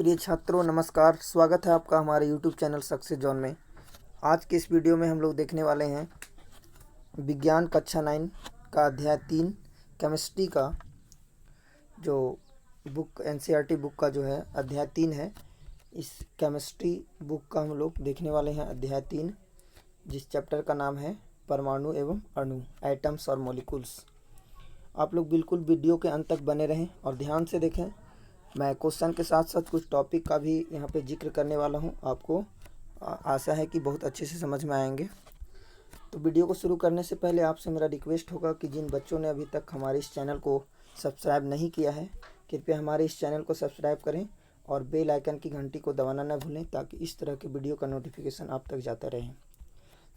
प्रिय छात्रों नमस्कार। स्वागत है आपका हमारे YouTube चैनल सक्सेस जोन में। आज के इस वीडियो में हम लोग देखने वाले हैं विज्ञान कक्षा 9 का अध्याय 3 केमिस्ट्री का जो बुक NCERT बुक का जो है अध्याय 3 है। इस केमिस्ट्री बुक का हम लोग देखने वाले हैं अध्याय 3, जिस चैप्टर का नाम है परमाणु एवं अणु, एटम्स और मॉलिक्यूल्स। आप लोग बिल्कुल वीडियो के अंत तक बने रहें और ध्यान से देखें। मैं क्वेश्चन के साथ साथ कुछ टॉपिक का भी यहाँ पे जिक्र करने वाला हूँ। आपको आशा है कि बहुत अच्छे से समझ में आएंगे। तो वीडियो को शुरू करने से पहले आपसे मेरा रिक्वेस्ट होगा कि जिन बच्चों ने अभी तक हमारे इस चैनल को सब्सक्राइब नहीं किया है, कृपया हमारे इस चैनल को सब्सक्राइब करें और बेल आइकन की घंटी को दबाना न भूलें, ताकि इस तरह के वीडियो का नोटिफिकेशन आप तक जाता रहे।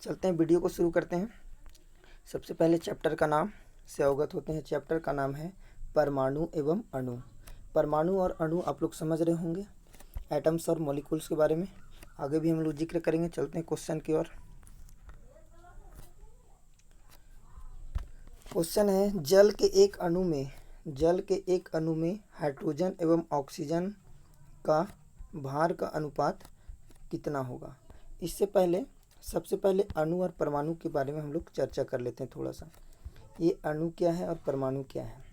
चलते हैं, वीडियो को शुरू करते हैं। सबसे पहले चैप्टर का नाम से अवगत होते हैं। चैप्टर का नाम है परमाणु एवं अणु। परमाणु और अणु आप लोग समझ रहे होंगे, एटम्स और मॉलिक्यूल्स के बारे में आगे भी हम लोग जिक्र करेंगे। चलते हैं क्वेश्चन की ओर। क्वेश्चन है, जल के एक अणु में हाइड्रोजन एवं ऑक्सीजन का भार का अनुपात कितना होगा। इससे पहले सबसे पहले अणु और परमाणु के बारे में हम लोग चर्चा कर लेते हैं थोड़ा सा। ये अणु क्या है और परमाणु क्या है।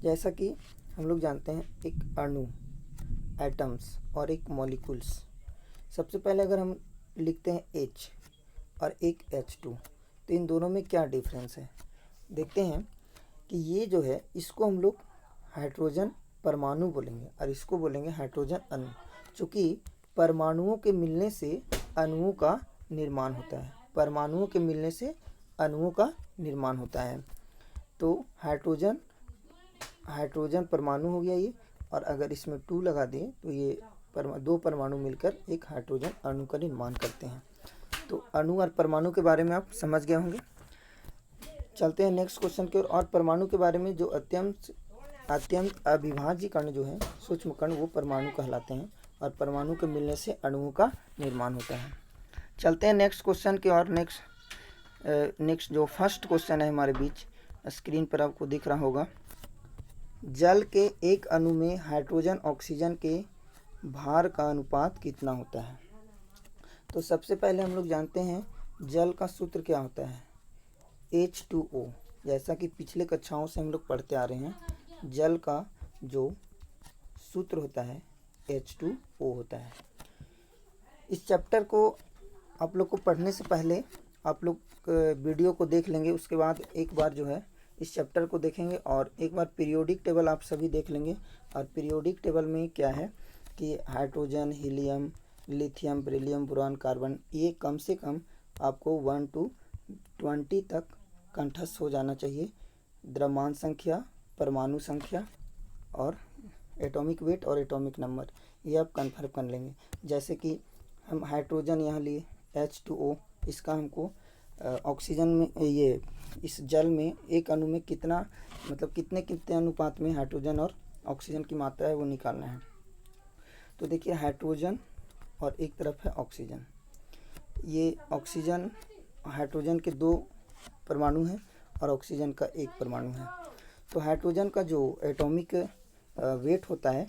जैसा कि हम लोग जानते हैं, एक अणु एटम्स और एक मॉलिक्यूल्स। सबसे पहले अगर हम लिखते हैं H और एक H2, तो इन दोनों में क्या डिफरेंस है देखते हैं। कि ये जो है इसको हम लोग हाइड्रोजन परमाणु बोलेंगे और इसको बोलेंगे हाइड्रोजन अणु, चूँकि परमाणुओं के मिलने से अणुओं का निर्माण होता है। परमाणुओं के मिलने से अणुओं का निर्माण होता है। तो हाइड्रोजन परमाणु हो गया ये, और अगर इसमें 2 लगा दें तो ये दो परमाणु मिलकर एक हाइड्रोजन अणु का निर्माण करते हैं। तो अणु और परमाणु के बारे में आप समझ गए होंगे। चलते हैं नेक्स्ट क्वेश्चन की ओर। और परमाणु के बारे में, जो अत्यंत अविभाज्य कण जो है, सूक्ष्म कण, वो परमाणु कहलाते हैं और परमाणु के मिलने से अणुओं का निर्माण होता है। चलते हैं नेक्स्ट क्वेश्चन की ओर। नेक्स्ट जो फर्स्ट क्वेश्चन है हमारे बीच, स्क्रीन पर आपको दिख रहा होगा। जल के एक अणु में हाइड्रोजन ऑक्सीजन के भार का अनुपात कितना होता है। तो सबसे पहले हम लोग जानते हैं जल का सूत्र क्या होता है, H2O। जैसा कि पिछले कक्षाओं से हम लोग पढ़ते आ रहे हैं, जल का जो सूत्र होता है H2O होता है। इस चैप्टर को आप लोग को पढ़ने से पहले आप लोग वीडियो को देख लेंगे, उसके बाद एक बार जो है इस चैप्टर को देखेंगे और एक बार पीरियोडिक टेबल आप सभी देख लेंगे। और पीरियोडिक टेबल में क्या है कि hydrogen, helium, lithium, beryllium, boron, carbon, ये कम से कम आपको 1 to 20 तक कंठस्थ हो जाना चाहिए। द्रव्यमान संख्या, परमाणु संख्या और एटॉमिक वेट और एटॉमिक नंबर, ये आप कन्फर्म कर लेंगे। जैसे कि हम हाइड्रोजन यहाँ लिए H2O, इसका हमको ऑक्सीजन में, ये इस जल में एक अणु में कितना, मतलब कितने कितने अनुपात में हाइड्रोजन और ऑक्सीजन की मात्रा है वो निकालना है। तो देखिए, हाइड्रोजन और एक तरफ है ऑक्सीजन। ये ऑक्सीजन, हाइड्रोजन के 2 परमाणु हैं और ऑक्सीजन का 1 परमाणु है। तो हाइड्रोजन का जो एटॉमिक वेट होता है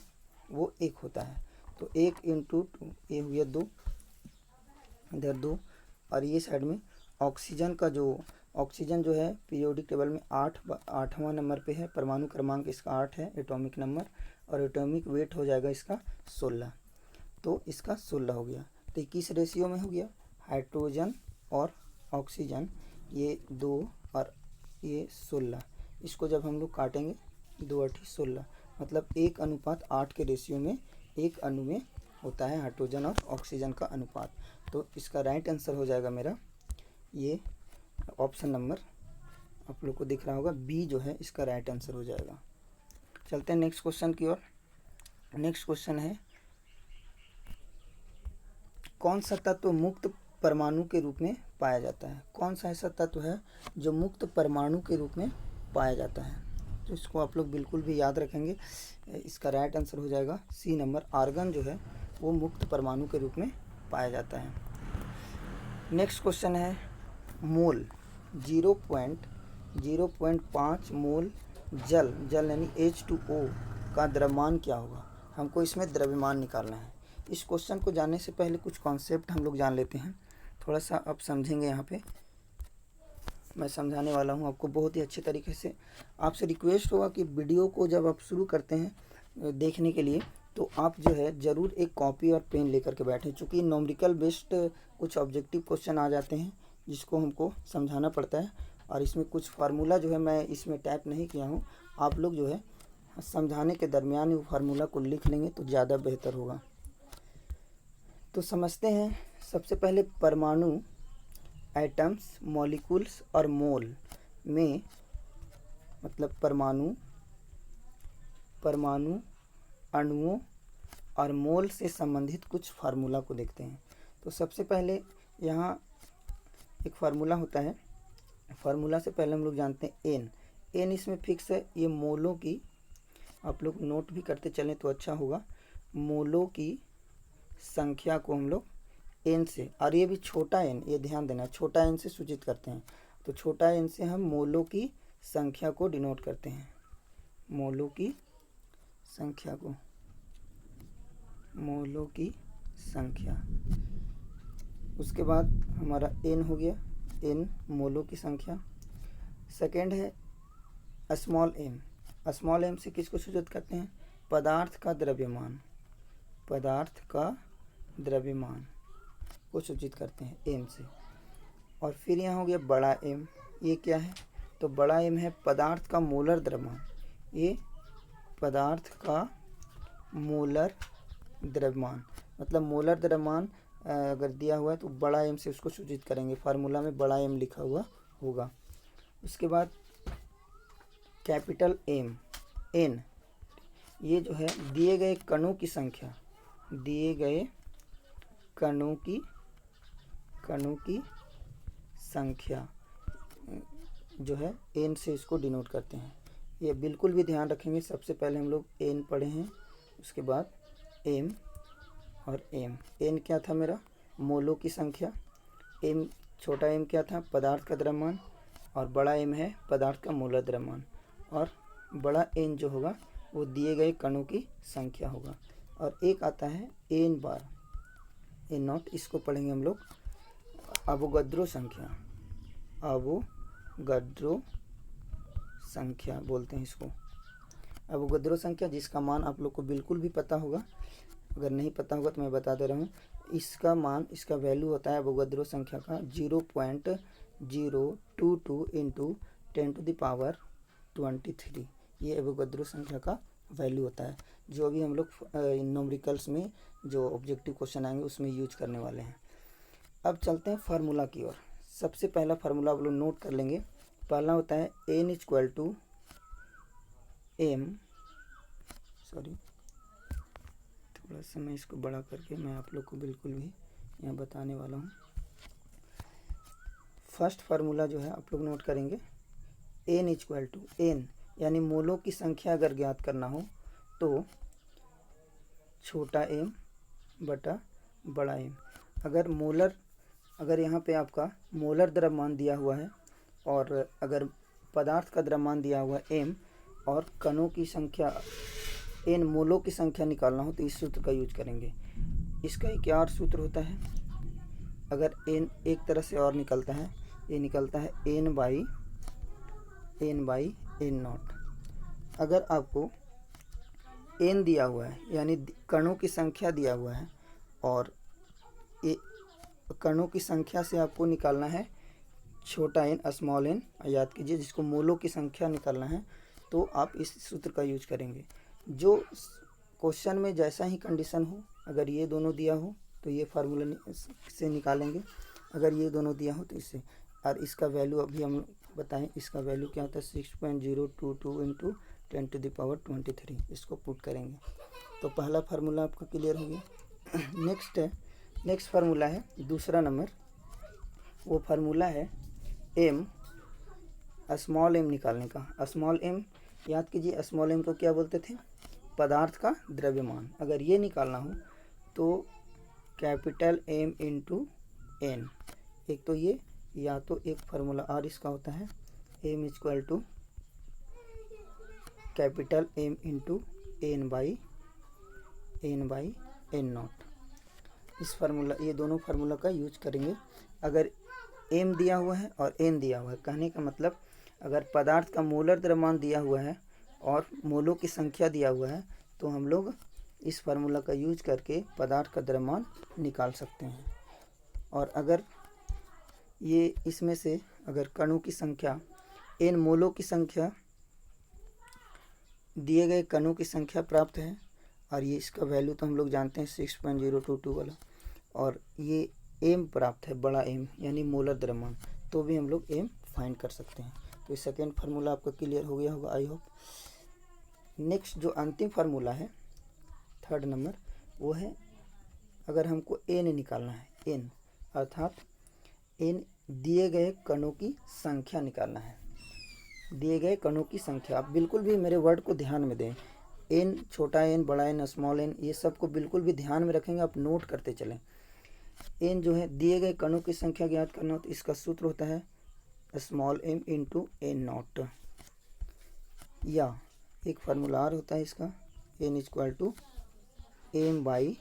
वो 1 होता है। तो 1 × 2, ये हुआ 2, इधर 2, और ये साइड में ऑक्सीजन जो है पीरियोडिक टेबल में 8वां नंबर पे है। परमाणु क्रमांक इसका 8 है, एटॉमिक नंबर, और एटॉमिक वेट हो जाएगा इसका 16। तो इसका 16 हो गया। तो 21 रेशियो में हो गया। हाइड्रोजन और ऑक्सीजन ये 2 और ये 16, इसको जब हम लोग काटेंगे 2 8 16, मतलब 1:8 के रेशियो में एक अणु में होता है हाइड्रोजन और ऑक्सीजन का अनुपात। तो इसका राइट आंसर हो जाएगा मेरा ये ऑप्शन नंबर, आप लोग को दिख रहा होगा, बी जो है इसका राइट आंसर हो जाएगा। चलते हैं नेक्स्ट क्वेश्चन की ओर। नेक्स्ट क्वेश्चन है, कौन सा तत्व मुक्त परमाणु के रूप में पाया जाता है। कौन सा ऐसा तत्व है जो मुक्त परमाणु के रूप में पाया जाता है। तो इसको आप लोग बिल्कुल भी याद रखेंगे। इसका राइट आंसर हो जाएगा सी नंबर, आर्गन जो है वो मुक्त परमाणु के रूप में पाया जाता है। नेक्स्ट क्वेश्चन है, मोल 0.5 मोल जल यानी H2O का द्रव्यमान क्या होगा। हमको इसमें द्रव्यमान निकालना है। इस क्वेश्चन को जानने से पहले कुछ कॉन्सेप्ट हम लोग जान लेते हैं। थोड़ा सा आप समझेंगे, यहाँ पे मैं समझाने वाला हूँ आपको बहुत ही अच्छे तरीके से। आपसे रिक्वेस्ट होगा कि वीडियो को जब आप शुरू करते हैं देखने के लिए, तो आप जो है ज़रूर एक कॉपी और पेन लेकर के बैठें, चूँकि न्यूमेरिकल बेस्ड कुछ ऑब्जेक्टिव क्वेश्चन आ जाते हैं जिसको हमको समझाना पड़ता है। और इसमें कुछ फार्मूला जो है मैं इसमें टाइप नहीं किया हूँ, आप लोग जो है समझाने के दरमियान वो फार्मूला को लिख लेंगे तो ज़्यादा बेहतर होगा। तो समझते हैं। सबसे पहले परमाणु, एटम्स, मॉलिक्यूल्स और मोल में, मतलब परमाणु अणुओं और मोल से संबंधित कुछ फार्मूला को देखते हैं। तो सबसे पहले यहाँ एक फार्मूला होता है। फार्मूला से पहले हम लोग जानते हैं एन इसमें फिक्स है। ये मोलों की, आप लोग नोट भी करते चलें तो अच्छा होगा। मोलों की संख्या को हम लोग एन से, और ये भी छोटा एन, ये ध्यान देना, छोटा एन से सूचित करते हैं। तो छोटा एन से हम मोलों की संख्या को डिनोट करते हैं, मोलों की संख्या को, मोलों की संख्या। उसके बाद हमारा एन हो गया, एन मोलों की संख्या। सेकेंड है स्मॉल एम। स्मॉल एम से किसको सूचित करते हैं? पदार्थ का द्रव्यमान, पदार्थ का द्रव्यमान को सूचित करते हैं एम से। और फिर यहाँ हो गया बड़ा एम। ये क्या है? तो बड़ा एम है पदार्थ का मोलर द्रव्यमान। ये पदार्थ का मोलर द्रव्यमान, मतलब मोलर द्रव्यमान अगर दिया हुआ है तो बड़ा एम से उसको सूचित करेंगे। फार्मूला में बड़ा एम लिखा हुआ होगा। उसके बाद कैपिटल एम, एन, ये जो है दिए गए कणों की संख्या, दिए गए कणों की संख्या जो है एन से इसको डिनोट करते हैं। ये बिल्कुल भी ध्यान रखेंगे। सबसे पहले हम लोग एन पढ़े हैं, उसके बाद एम और एम। एन क्या था मेरा? मोलों की संख्या। एम, छोटा एम क्या था? पदार्थ का द्रव्यमान। और बड़ा एम है पदार्थ का मोलर द्रव्यमान। और बड़ा एन जो होगा वो दिए गए कणों की संख्या होगा। और एक आता है एन बार, एन नॉट, इसको पढ़ेंगे हम लोग अवोगाद्रो संख्या, अवोगाद्रो संख्या बोलते हैं इसको, अवोगाद्रो संख्या, जिसका मान आप लोग को बिल्कुल भी पता होगा। अगर नहीं पता होगा तो मैं बता दे रहा हूँ। इसका मान, इसका वैल्यू होता है अवोगाद्रो संख्या का 0.022 इंटू 10⁻23। ये अवोगाद्रो संख्या का वैल्यू होता है, जो अभी हम लोग न्यूमेरिकल्स में जो ऑब्जेक्टिव क्वेश्चन आएंगे उसमें यूज करने वाले हैं। अब चलते हैं फार्मूला की ओर। सबसे पहला फार्मूला आप लोग नोट कर लेंगे। पहला होता है N equal to M, sorry थोड़ा सा मैं इसको बड़ा करके मैं आप लोग को बिल्कुल भी यहाँ बताने वाला हूँ। फर्स्ट फार्मूला जो है आप लोग नोट करेंगे, एन इक्वल टू, एन यानी मोलों की संख्या अगर ज्ञात करना हो तो छोटा एम बटा बड़ा एम। अगर मोलर, अगर यहाँ पे आपका मोलर द्रव्यमान दिया हुआ है और अगर पदार्थ का द्रव्यमान दिया हुआ है एम और कणों की संख्या एन, मोलों की संख्या निकालना हो तो इस सूत्र का यूज करेंगे। इसका एक और सूत्र होता है, अगर एन एक तरह से और निकलता है, ये निकलता है एन बाई एन नॉट। अगर आपको एन दिया हुआ है यानी कणों की संख्या दिया हुआ है और कणों की संख्या से आपको निकालना है छोटा एन, स्मॉल एन, याद कीजिए, जिसको मोलों की संख्या निकालना है तो आप इस सूत्र का यूज करेंगे। जो क्वेश्चन में जैसा ही कंडीशन हो, अगर ये दोनों दिया हो तो ये फार्मूला से निकालेंगे, अगर ये दोनों दिया हो तो इससे। और इसका वैल्यू अभी हम बताएं, इसका वैल्यू क्या होता है? 6.022 इंटू 10⁻23। इसको पुट करेंगे तो पहला फार्मूला आपका क्लियर हो गया। नेक्स्ट फार्मूला है दूसरा नंबर, वो फार्मूला है एम, स्मॉल एम निकालने का। स्मॉल एम याद कीजिए, स्मॉल एम को क्या बोलते थे? पदार्थ का द्रव्यमान। अगर ये निकालना हो तो कैपिटल एम इंटू एन। एक तो ये, या तो एक फार्मूला और इसका होता है M equal to capital M into N by N by N naught. इस फार्मूला, ये दोनों फार्मूला का यूज करेंगे। अगर एम दिया हुआ है और एन दिया हुआ है, कहने का मतलब अगर पदार्थ का मोलर द्रव्यमान दिया हुआ है और मोलों की संख्या दिया हुआ है तो हम लोग इस फार्मूला का यूज करके पदार्थ का द्रव्यमान निकाल सकते हैं। और अगर ये इसमें से अगर कणों की संख्या एन मोलों की संख्या दिए गए कणों की संख्या प्राप्त है और ये इसका वैल्यू तो हम लोग जानते हैं 6.022 वाला, और ये एम प्राप्त है, बड़ा एम यानी मोलर द्रव्यमान, तो भी हम लोग एम फाइंड कर सकते हैं। तो इस सेकेंड फार्मूला आपका क्लियर हो गया होगा आई होप। नेक्स्ट जो अंतिम फार्मूला है थर्ड नंबर, वो है अगर हमको एन निकालना है, एन अर्थात एन दिए गए कणों की संख्या निकालना है, दिए गए कणों की संख्या। आप बिल्कुल भी मेरे वर्ड को ध्यान में दें, एन छोटा एन, बड़ा एन, स्मॉल एन, ये सब को बिल्कुल भी ध्यान में रखेंगे, आप नोट करते चलें। एन जो है दिए गए कणों की संख्या ज्ञात करना हो तो इसका सूत्र होता है small M into N naught, या एक फार्मूला और होता है इसका N equal to M by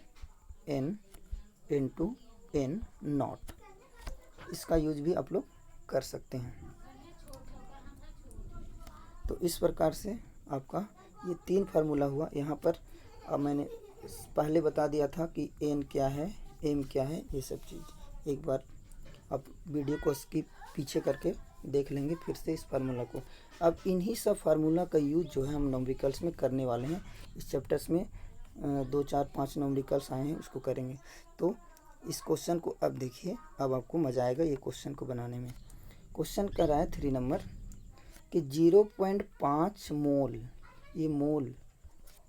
N into N naught. इसका यूज भी आप लोग कर सकते हैं। तो इस प्रकार से आपका ये 3 फार्मूला हुआ। यहाँ पर अब मैंने पहले बता दिया था कि एन क्या है, एम क्या है, ये सब चीज़ एक बार आप वीडियो को स्किप पीछे करके देख लेंगे फिर से इस फार्मूला को। अब इन्हीं सब फार्मूला का यूज जो है हम न्यूमेरिकल्स में करने वाले हैं। इस चैप्टर्स में 2, 4, 5 न्यूमेरिकल्स आए हैं, उसको करेंगे। तो इस क्वेश्चन को अब देखिए, अब आपको मज़ा आएगा ये क्वेश्चन को बनाने में। क्वेश्चन कर रहा है 3 नंबर कि 0.5 मोल, ये मोल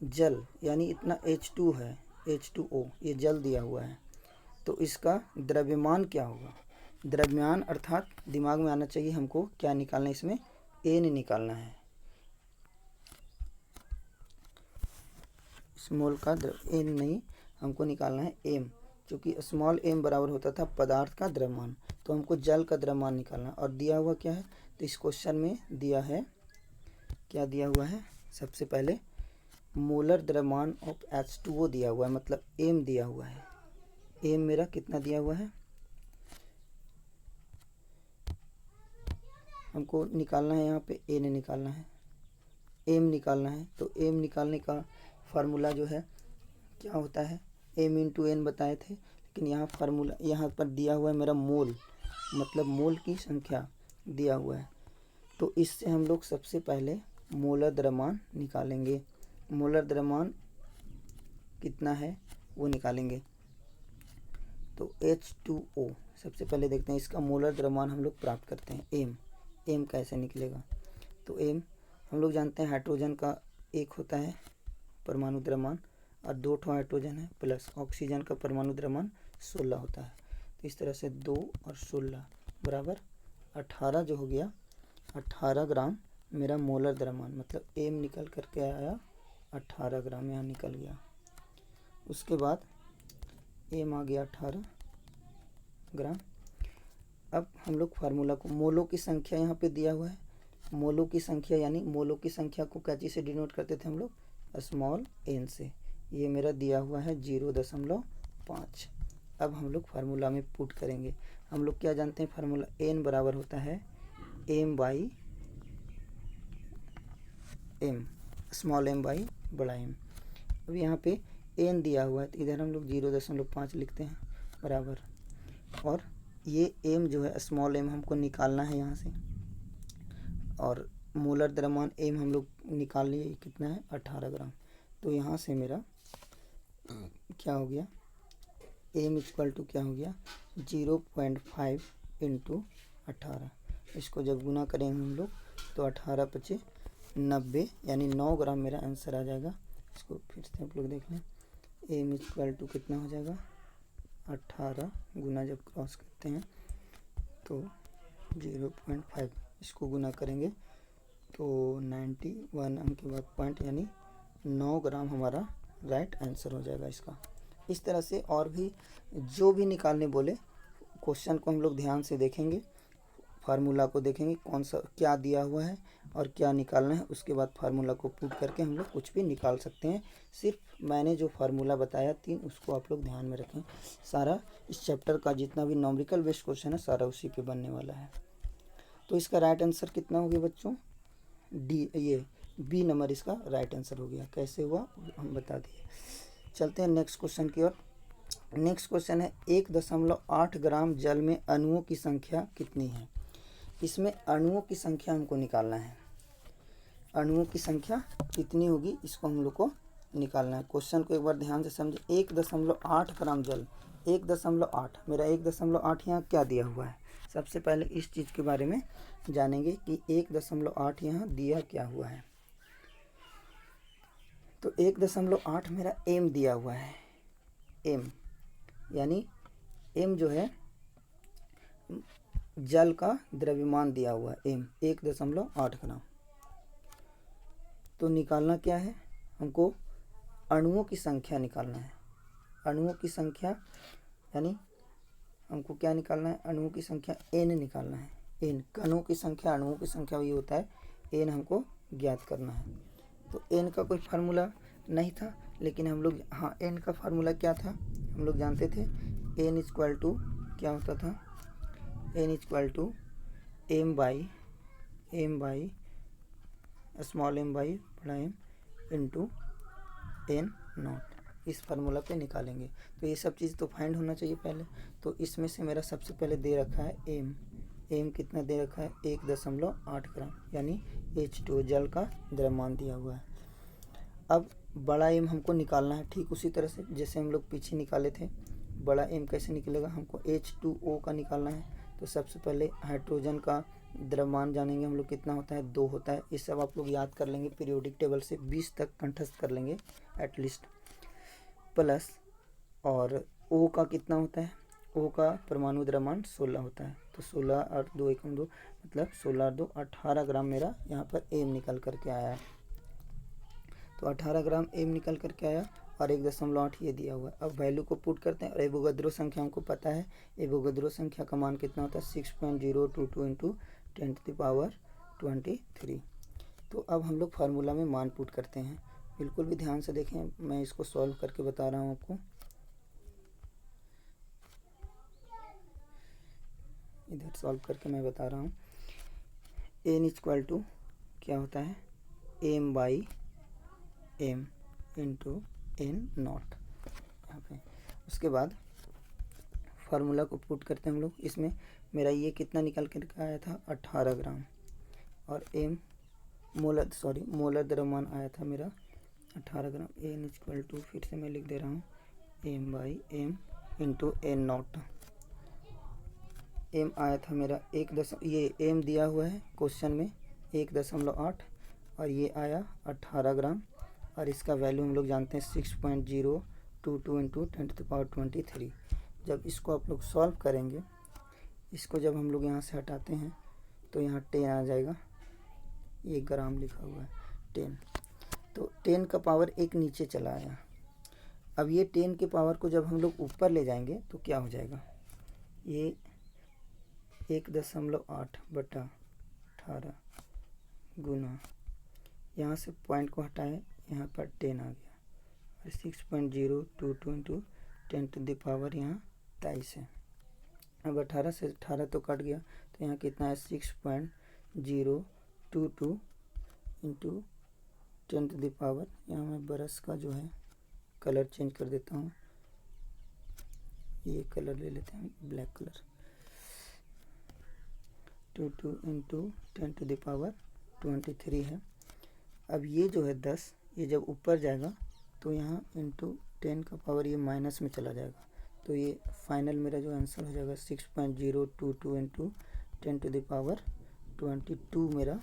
जल यानी इतना H2 है, H2O, ये जल दिया हुआ है, तो इसका द्रव्यमान क्या होगा। द्रव्यमान अर्थात दिमाग में आना चाहिए हमको क्या निकालना है, इसमें एन निकालना है। स्मॉल का एन नहीं, हमको निकालना है एम, क्योंकि स्मॉल एम बराबर होता था पदार्थ का द्रव्यमान, तो हमको जल का द्रव्यमान निकालना। और दिया हुआ क्या है, तो इस क्वेश्चन में दिया है, क्या दिया हुआ है, सबसे पहले मोलर द्रव्यमान ऑफ H2O दिया हुआ है, मतलब एम दिया हुआ है। एम मेरा कितना दिया हुआ है, हमको निकालना है, यहाँ पे एन निकालना है, एम निकालना है। तो एम निकालने का फार्मूला जो है क्या होता है, एम इंटू एन बताए थे, लेकिन यहाँ फार्मूला यहाँ पर दिया हुआ है मेरा मोल, मतलब मोल की संख्या दिया हुआ है। तो इससे हम लोग सबसे पहले मोलर द्रव्यमान निकालेंगे। मोलर द्रव्यमान कितना है वो निकालेंगे। तो H2O सबसे पहले देखते हैं, इसका मोलर द्रव्यमान हम लोग प्राप्त करते हैं एम। एम कैसे निकलेगा, तो एम हम लोग जानते हैं हाइड्रोजन का एक होता है परमाणु द्रव्यमान और 2 हाइड्रोजन है प्लस ऑक्सीजन का परमाणु द्रव्यमान 16 होता है। तो इस तरह से 2 और 16 बराबर 18 जो हो गया, 18 ग्राम मेरा मोलर द्रव्यमान, मतलब एम निकल करके आया 18 ग्राम, यहाँ निकल गया। उसके बाद एम आ गया 18 ग्राम। अब हम लोग फार्मूला को, मोलों की संख्या यहाँ पे दिया हुआ है, मोलों की संख्या यानी मोलों की संख्या को क्या चीज़ से डिनोट करते थे हम लोग, स्मॉल एन से। ये मेरा दिया हुआ है 0.5। अब हम लोग फार्मूला में पुट करेंगे। हम लोग क्या जानते हैं, फार्मूला एन बराबर होता है M by M, small M by बड़ा एम। अब यहाँ पे एन दिया हुआ है तो इधर हम लोग 0.5 लिखते हैं बराबर, और ये एम जो है स्मॉल एम हमको निकालना है यहाँ से, और मोलर द्रव्यमान एम हम लोग निकाल लिए, कितना है 18 ग्राम। तो यहाँ से मेरा क्या हो गया, एम इक्वल टू क्या हो गया 0.5 इंटू 18। इसको जब गुना करेंगे हम लोग तो 18 × 5 = 90, यानी 9 ग्राम मेरा आंसर आ जाएगा। इसको फिर से आप लोग देख लें, एम इक्वल टू कितना हो जाएगा 18 गुना जब क्रॉस करते हैं तो 0.5, इसको गुना करेंगे तो 91 अंक के बाद पॉइंट, यानी 9 ग्राम हमारा राइट आंसर हो जाएगा इसका। इस तरह से और भी जो भी निकालने बोले क्वेश्चन को हम लोग ध्यान से देखेंगे, फार्मूला को देखेंगे कौन सा क्या दिया हुआ है और क्या निकालना है, उसके बाद फार्मूला को पुट करके हम लोग कुछ भी निकाल सकते हैं। सिर्फ मैंने जो फार्मूला बताया 3 उसको आप लोग ध्यान में रखें। सारा इस चैप्टर का जितना भी न्यूमेरिकल बेस्ड क्वेश्चन है सारा उसी पे बनने वाला है। तो इसका राइट आंसर कितना हो गया बच्चों? डी, ये बी नंबर इसका राइट आंसर हो गया। कैसे हुआ हम बता दिए। चलते हैं नेक्स्ट क्वेश्चन की ओर। नेक्स्ट क्वेश्चन है 1.8 ग्राम जल में अणुओं की संख्या कितनी है। इसमें अणुओं की संख्या हमको निकालना है। अणुओं की संख्या कितनी होगी इसको हम लोग को निकालना है। क्वेश्चन को एक बार ध्यान से समझे। 1.8 ग्राम जल, 1.8, मेरा 1.8 यहाँ क्या दिया हुआ है। सबसे पहले इस चीज़ के बारे में जानेंगे कि 1.8 यहाँ दिया क्या हुआ है। तो 1.8 मेरा एम दिया हुआ है। एम यानी एम जो है जल का द्रव्यमान दिया हुआ है। एम 1.8 ग्राम। तो निकालना क्या है हमको? अणुओं की संख्या निकालना है। अणुओं की संख्या यानी हमको क्या निकालना है? अणुओं की संख्या एन निकालना है। एन कणों की संख्या, अणुओं की संख्या वही होता है। एन हमको ज्ञात करना है। तो एन का कोई फार्मूला नहीं था, लेकिन हम लोग हाँ एन का फार्मूला क्या था हम लोग जानते थे। एन इक्वल टू क्या होता था? N equal to M by small M by बड़ा एम इंटू एन नॉट। इस फार्मूला पे निकालेंगे। तो ये सब चीज़ तो फाइंड होना चाहिए पहले। तो इसमें से मेरा सबसे पहले दे रखा है एम। एम कितना दे रखा है? 1.8 ग्राम यानी H2 जल का द्रव्यमान दिया हुआ है। अब बड़ा एम हमको निकालना है, ठीक उसी तरह से जैसे हम लोग पीछे निकाले थे। बड़ा एम कैसे निकलेगा? हमको H2O का निकालना है। तो सबसे पहले हाइड्रोजन का द्रव्यमान जानेंगे हम लोग कितना होता है? 2 होता है। ये सब आप लोग याद कर लेंगे पीरियोडिक टेबल से, 20 तक कंठस्थ कर लेंगे एटलीस्ट। प्लस और O का कितना होता है? O का परमाणु द्रव्यमान 16 होता है। तो 16 और 2 एकम 2 मतलब 16 और 2 18 ग्राम मेरा यहाँ पर एम निकल करके आया है। तो 18 ग्राम एम निकल करके आया और 1.8 ये दिया हुआ है। अब वैल्यू को पुट करते हैं और एवोगाद्रो संख्या हमको पता है। एवोगाद्रो संख्या का मान कितना होता है? 6.022 इंटू 10⁻23। तो अब हम लोग फार्मूला में मान पुट करते हैं। बिल्कुल भी ध्यान से देखें, मैं इसको सॉल्व करके बता रहा हूँ आपको। इधर सॉल्व करके मैं बता रहा हूँ। एन इक्वल टू क्या होता है? M by M into N naught यहाँ पे। उसके बाद फार्मूला को पुट करते हैं हम लोग। इसमें मेरा ये कितना निकल कर आया था? 18 ग्राम। और एम मोलर द्रव्यमान आया था मेरा 18 ग्राम। एन इक्वल टू फिर से मैं लिख दे रहा हूँ M by M into N naught. M आया था मेरा ये एम दिया हुआ है क्वेश्चन में 1.8 और ये आया 18 ग्राम और इसका वैल्यू हम लोग जानते हैं 6.022 इंटू 10⁻23। जब इसको आप लोग सॉल्व करेंगे, इसको जब हम लोग यहाँ से हटाते हैं तो यहाँ 10 आ जाएगा। ये ग्राम लिखा हुआ है 10। तो 10 का पावर एक नीचे चला आया। अब ये 10 के पावर को जब हम लोग ऊपर ले जाएंगे तो क्या हो जाएगा? ये 1.8 बटा 18 गुना, यहाँ से पॉइंट को हटाए, यहाँ पर 10 आ गया और 6.022 इंटू 10⁻, यहाँ 23 है। अब 18 से 18 तो कट गया तो यहाँ कितना है? 6.022 इंटू 10⁻। यहाँ मैं ब्रश का जो है कलर चेंज कर देता हूँ। ये कलर ले लेते हैं ब्लैक कलर। 22 इंटू 10⁻23 है। अब ये जो है 10, ये जब ऊपर जाएगा तो यहाँ इंटू 10 का पावर ये माइनस में चला जाएगा। तो ये फाइनल मेरा जो आंसर हो जाएगा 6.022 इंटू 10⁻22 मेरा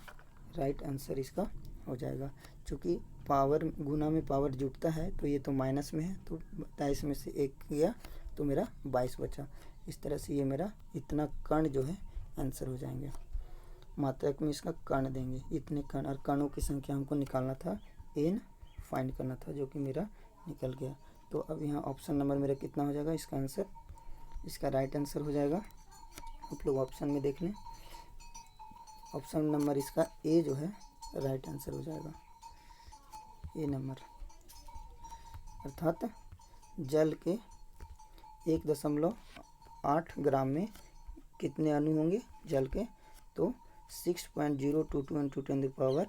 राइट आंसर इसका हो जाएगा। चूँकि पावर गुना में पावर जुटता है तो ये तो माइनस में है, तो 23 में से 1 गया तो मेरा 22 बचा। इस तरह से ये मेरा इतना कण जो है आंसर हो जाएंगे। मात्रक में इसका कण देंगे, इतने कण, और कणों की संख्या हमको निकालना था, एन फाइंड करना था, जो कि मेरा निकल गया। तो अब यहाँ ऑप्शन नंबर मेरा कितना हो जाएगा? इसका आंसर, इसका राइट आंसर हो जाएगा, आप लोग ऑप्शन में देख लें, ऑप्शन नंबर इसका ए जो है राइट आंसर हो जाएगा, ए नंबर। अर्थात जल के 1.8 ग्राम में कितने अणु होंगे जल के, तो 6.022 ×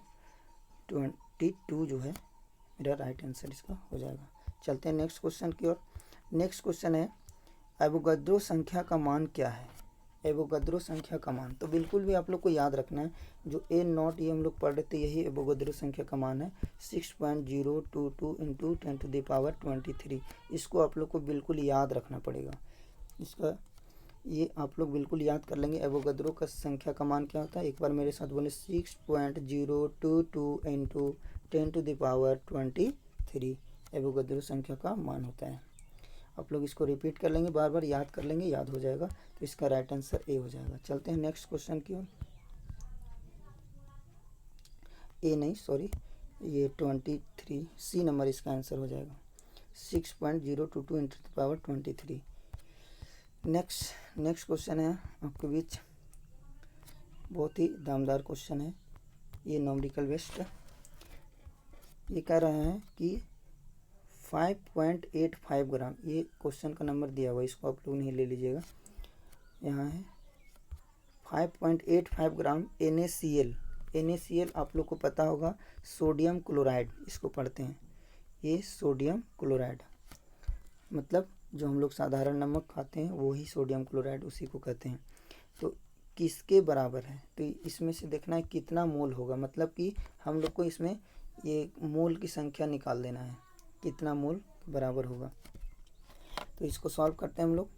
10⁻22 जो है मेरा राइट आंसर इसका हो जाएगा। चलते हैं नेक्स्ट क्वेश्चन की ओर। नेक्स्ट क्वेश्चन है एवोगाड्रो संख्या का मान क्या है। एवोगाड्रो संख्या का मान तो बिल्कुल भी आप लोग को याद रखना है, जो ए नॉट ये हम लोग पढ़ रहे थे यही एवोगाड्रो संख्या का मान है 6.022 × 10⁻23। इसको आप लोग को बिल्कुल याद रखना पड़ेगा, इसका ये आप लोग बिल्कुल याद कर लेंगे। एवोगाड्रो का संख्या का मान क्या होता है, एक बार मेरे साथ बोले 6.022 × 10⁻23 एवोगाड्रो संख्या का मान होता है। आप लोग इसको रिपीट कर लेंगे, बार बार याद कर लेंगे, याद हो जाएगा, तो इसका राइट आंसर ए हो जाएगा। चलते हैं नेक्स्ट क्वेश्चन की ओर। ए नहीं सॉरी, ये 23 सी नंबर इसका आंसर हो जाएगा 6.022 × 10⁻23। नेक्स्ट क्वेश्चन है आपके बीच, बहुत ही दामदार क्वेश्चन है, ये न्यूमेरिकल बेस्ड। ये कह रहे हैं कि 5.85 ग्राम, ये क्वेश्चन का नंबर दिया हुआ है, इसको आप लोग नहीं ले लीजिएगा, यहाँ है 5.85 ग्राम NaCl। NaCl आप लोग को पता होगा सोडियम क्लोराइड, इसको पढ़ते हैं, ये सोडियम क्लोराइड मतलब जो हम लोग साधारण नमक खाते हैं वही सोडियम क्लोराइड उसी को कहते हैं। तो किसके बराबर है, तो इसमें से देखना है कितना मोल होगा, मतलब कि हम लोग को इसमें ये मोल की संख्या निकाल देना है, कितना मोल बराबर होगा। तो इसको सॉल्व करते हैं हम लोग।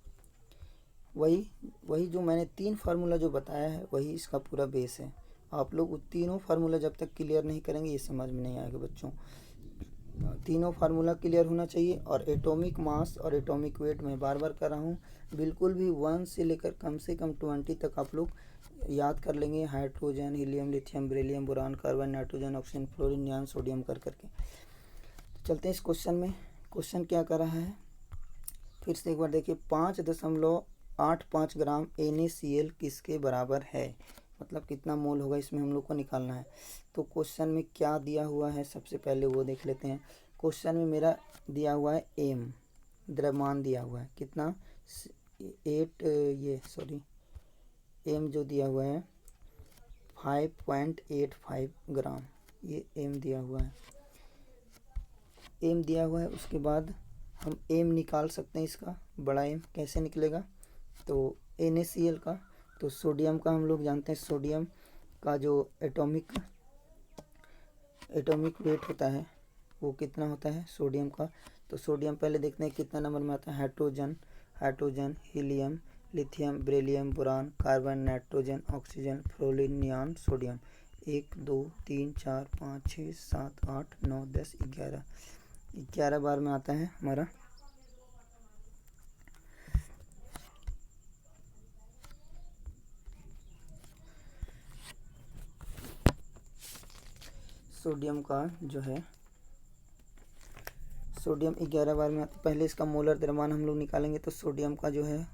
वही जो मैंने 3 फार्मूला जो बताया है वही इसका पूरा बेस है। आप लोग वो तीनों फार्मूला जब तक क्लियर नहीं करेंगे ये समझ में नहीं आएगा बच्चों। तीनों फार्मूला क्लियर होना चाहिए, और एटॉमिक मास और एटॉमिक वेट मैं बार बार कर रहा हूँ, बिल्कुल भी 1 से लेकर कम से कम 20 तक आप लोग याद कर लेंगे। Hydrogen, helium, lithium, beryllium, boron, carbon, nitrogen, oxygen, fluorine, neon, sodium कर करके। चलते हैं इस क्वेश्चन में। क्वेश्चन क्या कर रहा है, फिर से एक बार देखिए, 5.85 ग्राम NaCl किसके बराबर है, मतलब कितना मोल होगा इसमें हम लोग को निकालना है। तो क्वेश्चन में क्या दिया हुआ है सबसे पहले वो देख लेते हैं। क्वेश्चन में मेरा दिया हुआ है एम, द्रव्यमान दिया हुआ है कितना, एम जो दिया हुआ है 5.85 ग्राम, ये एम दिया हुआ है, एम दिया हुआ है। उसके बाद हम एम निकाल सकते हैं, इसका बड़ा एम कैसे निकलेगा, तो NaCl का, तो सोडियम का हम लोग जानते हैं, सोडियम का जो एटॉमिक वेट होता है वो कितना होता है सोडियम का। तो सोडियम पहले देखते हैं कितना नंबर में आता है, hydrogen, helium, lithium, beryllium, boron, carbon, nitrogen, oxygen, fluorine, neon, sodium. 1 2 3 4 5 6 7 8 9 10 11 बार में आता है हमारा। सोडियम का जो है, सोडियम 11 बार में आता है। पहले इसका मोलर द्रव्यमान हम लोग निकालेंगे, तो सोडियम का जो है,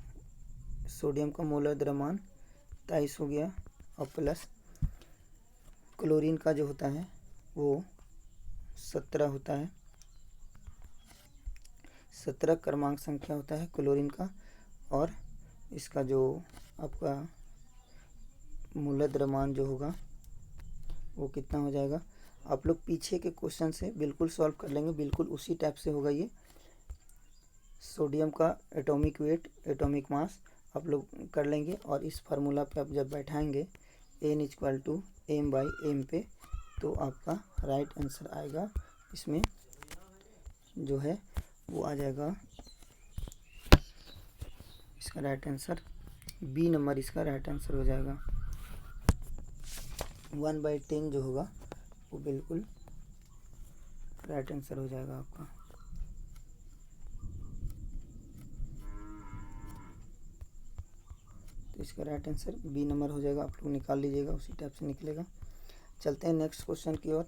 सोडियम का मोलर द्रव्यमान 23 हो गया, और प्लस क्लोरीन का जो होता है वो 17 होता है, 17 क्रमांक संख्या होता है क्लोरीन का, और इसका जो आपका मोलर द्रव्यमान जो होगा वो कितना हो जाएगा। आप लोग पीछे के क्वेश्चन से बिल्कुल सॉल्व कर लेंगे, बिल्कुल उसी टाइप से होगा ये। सोडियम का एटॉमिक वेट, एटॉमिक मास आप लोग कर लेंगे, और इस फार्मूला पे आप जब बैठाएंगे N = m/m पे, तो आपका राइट आंसर आएगा, इसमें जो है वो आ जाएगा, इसका राइट आंसर बी नंबर इसका राइट आंसर हो जाएगा। 1/10 जो होगा वो बिल्कुल राइट आंसर हो जाएगा आपका। तो इसका राइट आंसर बी नंबर हो जाएगा, आप लोग निकाल लीजिएगा, उसी टाइप से निकलेगा। चलते हैं नेक्स्ट क्वेश्चन की ओर।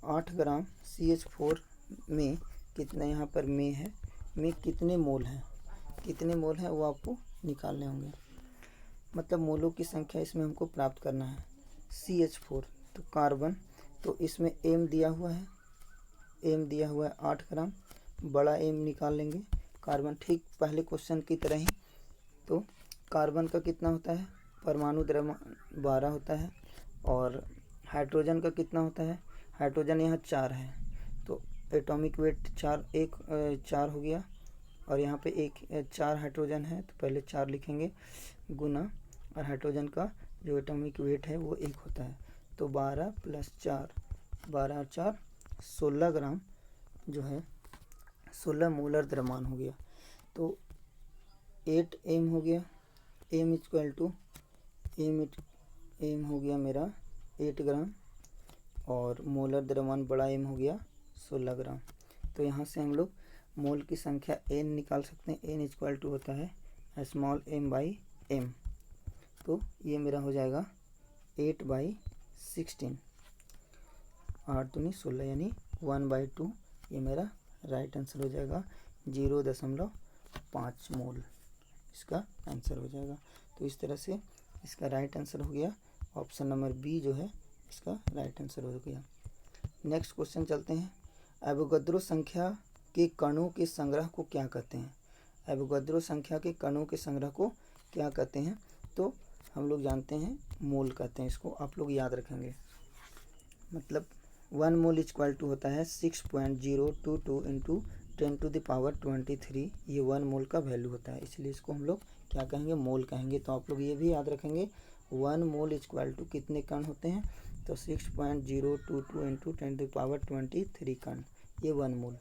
8 ग्राम CH4 में कितना, यहाँ पर में कितने मोल हैं, वो आपको निकालने होंगे। मतलब मोलों की संख्या इसमें हमको प्राप्त करना है। CH4 तो कार्बन, तो इसमें एम दिया हुआ है, 8 ग्राम, बड़ा एम निकाल लेंगे। कार्बन ठीक पहले क्वेश्चन की तरह ही, तो कार्बन का कितना होता है, परमाणु द्रव्यमान 12 होता है, और हाइड्रोजन का कितना होता है, हाइड्रोजन यहाँ 4 है, तो एटॉमिक वेट 4 हो गया, और यहाँ पे 4 हाइड्रोजन है, तो पहले 4 लिखेंगे गुना, और हाइड्रोजन का जो एटॉमिक वेट है वो 1 होता है, तो 12 + 4, 12 और 4 16 ग्राम जो है 16 मोलर द्रव्यमान हो गया। तो 8 एम हो गया, एम इक्वल टू एम हो गया मेरा 8 ग्राम, और मोलर द्रव्यमान बड़ा एम हो गया 16 ग्राम। तो यहाँ से हम लोग मोल की संख्या एन निकाल सकते हैं। एन इक्वल टू होता है स्मॉल एम बाई एम, तो ये मेरा हो जाएगा 8/16, 8 दूनी 16 यानी 1/2, ये मेरा राइट आंसर हो जाएगा। 0.5 मोल इसका आंसर हो जाएगा। तो इस तरह से इसका राइट आंसर हो गया, ऑप्शन नंबर बी जो है इसका राइट आंसर हो गया। नेक्स्ट क्वेश्चन चलते हैं। एवोगाद्रो संख्या के कणों के संग्रह को क्या कहते हैं? एवोगाद्रो संख्या के कणों के संग्रह को क्या कहते हैं? तो हम लोग जानते हैं मोल कहते हैं इसको, आप लोग याद रखेंगे। मतलब 1 मोल इक्वल टू होता है 6.022 इंटू 10⁻23, ये 1 मोल का वैल्यू होता है, इसलिए इसको हम लोग क्या कहेंगे, मोल कहेंगे। तो आप लोग ये भी याद रखेंगे 1 मोल इक्वल टू कितने कण होते हैं, तो 6.022 इंटू 10⁻23 कण, ये 1 मोल।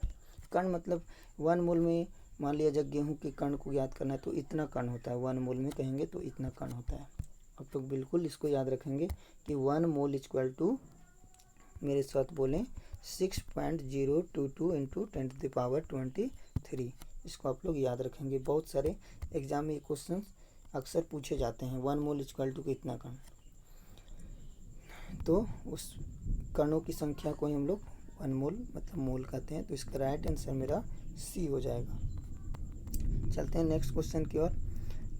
कण मतलब 1 मोल में मान लिया जब गेहूं के कण को याद करना है तो इतना कण होता है, 1 मोल में कहेंगे तो इतना कण होता है। आप लोग बिल्कुल इसको याद रखेंगे कि 1 मोल इक्वल टू, मेरे साथ बोलें, 6.022 इंटू 10⁻23, इसको आप लोग याद रखेंगे। बहुत सारे एग्जाम में क्वेश्चन अक्सर पूछे जाते हैं 1 मोल इक्वल टू कितना कण, तो उस कणों की संख्या को ही हम लोग 1 मोल मतलब मोल कहते हैं। तो इसका राइट आंसर मेरा सी हो जाएगा। चलते हैं नेक्स्ट क्वेश्चन की ओर।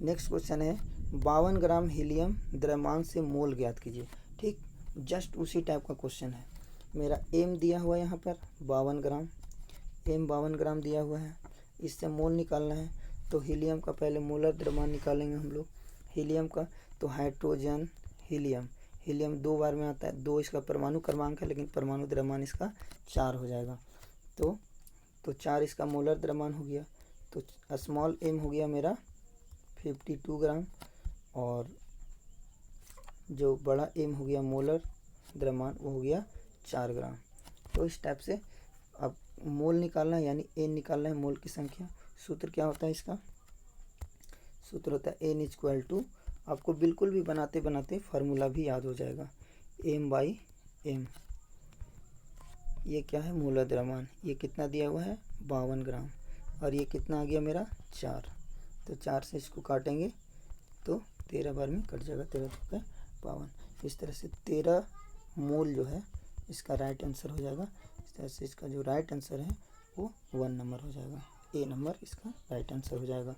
नेक्स्ट क्वेश्चन है 52 ग्राम हीलियम द्रव्यमान से मोल ज्ञात कीजिए। ठीक जस्ट उसी टाइप का क्वेश्चन है। मेरा एम दिया हुआ है यहाँ पर 52 ग्राम, एम 52 ग्राम दिया हुआ है, इससे मोल निकालना है। तो हीलियम का पहले मोलर द्रव्यमान निकालेंगे हम लोग हीलियम का। तो हाइड्रोजन हीलियम, हीलियम 2 बार में आता है, 2 इसका परमाणु क्रमांक है, लेकिन परमाणु द्रव्यमान इसका 4 हो जाएगा। तो 4 इसका मोलर द्रव्यमान हो गया। तो स्मॉल एम हो गया मेरा 52 ग्राम, और जो बड़ा एम हो गया मोलर द्रव्यमान वो हो गया 4 ग्राम। तो इस टाइप से अब मोल निकालना है, यानी एन निकालना है, मोल की संख्या। सूत्र क्या होता है इसका? सूत्र होता है एन इक्वल टू, आपको बिल्कुल भी बनाते बनाते फार्मूला भी याद हो जाएगा, एम बाई एम। ये क्या है? मोलर द्रव्यमान। ये कितना दिया हुआ है? 52 ग्राम, और ये कितना आ गया मेरा? 4। तो 4 से इसको काटेंगे तो 13 बार में कट जाएगा, 13 × 52। इस तरह से 13 मोल जो है इसका राइट आंसर हो जाएगा। इस तरह से इसका जो राइट आंसर है वो 1 नंबर हो जाएगा, ए नंबर इसका राइट आंसर हो जाएगा।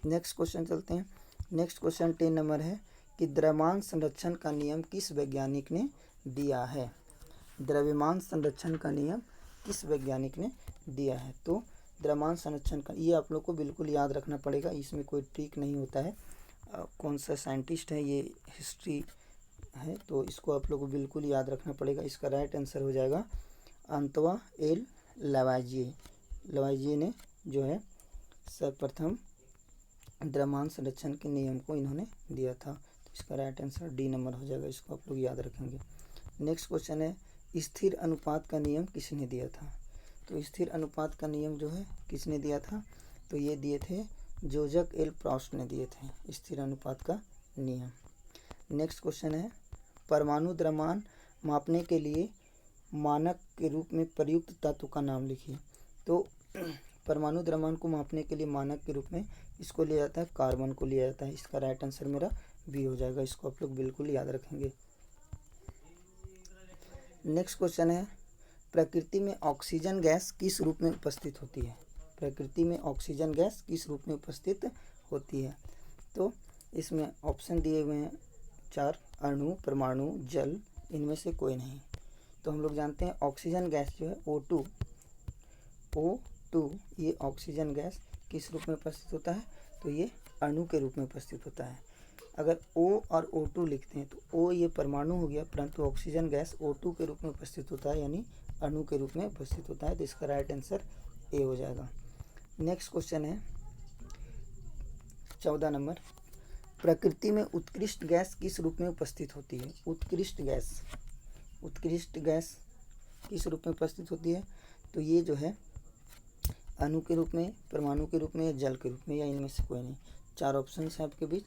नेक्स्ट क्वेश्चन चलते हैं। नेक्स्ट क्वेश्चन 10 नंबर है कि द्रव्यमान संरक्षण का नियम किस वैज्ञानिक ने दिया है? द्रव्यमान संरक्षण का नियम किस वैज्ञानिक ने दिया है? तो द्रव्यमान संरक्षण का, ये आप लोग को बिल्कुल याद रखना पड़ेगा, इसमें कोई ट्रिक नहीं होता है। कौन सा साइंटिस्ट है, ये हिस्ट्री है, तो इसको आप लोग को बिल्कुल याद रखना पड़ेगा। इसका राइट आंसर हो जाएगा अंतवा एल लवाइजिए। लवाइजिए ने जो है सर्वप्रथम द्रव्यमान संरक्षण के नियम को इन्होंने दिया था। तो इसका राइट आंसर डी नंबर हो जाएगा, इसको आप लोग याद रखेंगे। नेक्स्ट क्वेश्चन है स्थिर अनुपात का नियम किसने दिया था? तो स्थिर अनुपात का नियम जो है किसने दिया था? तो ये दिए थे जोजक एल प्रॉस्ट ने दिए थे स्थिर अनुपात का नियम। नेक्स्ट क्वेश्चन है परमाणु द्रव्यमान मापने के लिए मानक के रूप में प्रयुक्त तत्व का नाम लिखिए। तो परमाणु द्रव्यमान को मापने के लिए मानक के रूप में इसको लिया जाता है, कार्बन को लिया जाता है। इसका राइट आंसर मेरा बी हो जाएगा, इसको आप लोग बिल्कुल याद रखेंगे। नेक्स्ट क्वेश्चन है प्रकृति में ऑक्सीजन गैस किस रूप में उपस्थित होती है? प्रकृति में ऑक्सीजन गैस किस रूप में उपस्थित होती है? तो इसमें ऑप्शन दिए हुए हैं 4, अणु, परमाणु, जल, इनमें से कोई नहीं। तो हम लोग जानते हैं ऑक्सीजन गैस जो है O2 ये ऑक्सीजन गैस किस रूप में उपस्थित होता है, तो ये अणु के रूप में उपस्थित होता है। अगर O और O2 लिखते हैं तो O ये परमाणु हो गया, परंतु ऑक्सीजन गैस O2 के रूप में उपस्थित होता है, यानी अणु के रूप में उपस्थित होता है। तो इसका राइट आंसर ए हो जाएगा। नेक्स्ट क्वेश्चन है 14 नंबर, प्रकृति में उत्कृष्ट गैस किस रूप में उपस्थित होती है? उत्कृष्ट गैस किस रूप में उपस्थित होती है? तो ये जो है अणु के रूप में, परमाणु के रूप में, या जल के रूप में, या इनमें से कोई नहीं। 4 ऑप्शन है आपके बीच।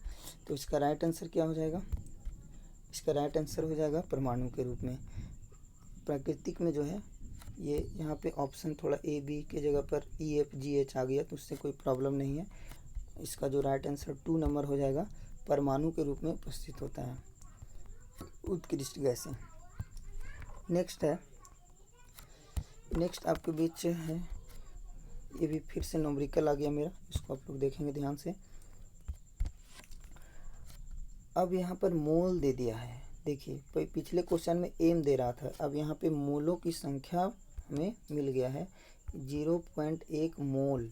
तो इसका राइट आंसर क्या हो जाएगा? इसका राइट आंसर हो जाएगा परमाणु के रूप में। प्राकृतिक में जो है ये यहाँ पे ऑप्शन थोड़ा ए बी के जगह पर EFGH आ गया, तो उससे कोई प्रॉब्लम नहीं है। इसका जो राइट आंसर 2 नंबर हो जाएगा, परमाणु के रूप में उपस्थित होता है उत्कृष्ट गैसें। नेक्स्ट आपके बीच है, ये भी फिर से न्यूमेरिकल आ गया मेरा, इसको आप लोग देखेंगे ध्यान से। अब यहाँ पर मोल दे दिया है, देखिए पिछले क्वेश्चन में एम दे रहा था, अब यहाँ पे मोलों की संख्या हमें मिल गया है 0.1 मोल।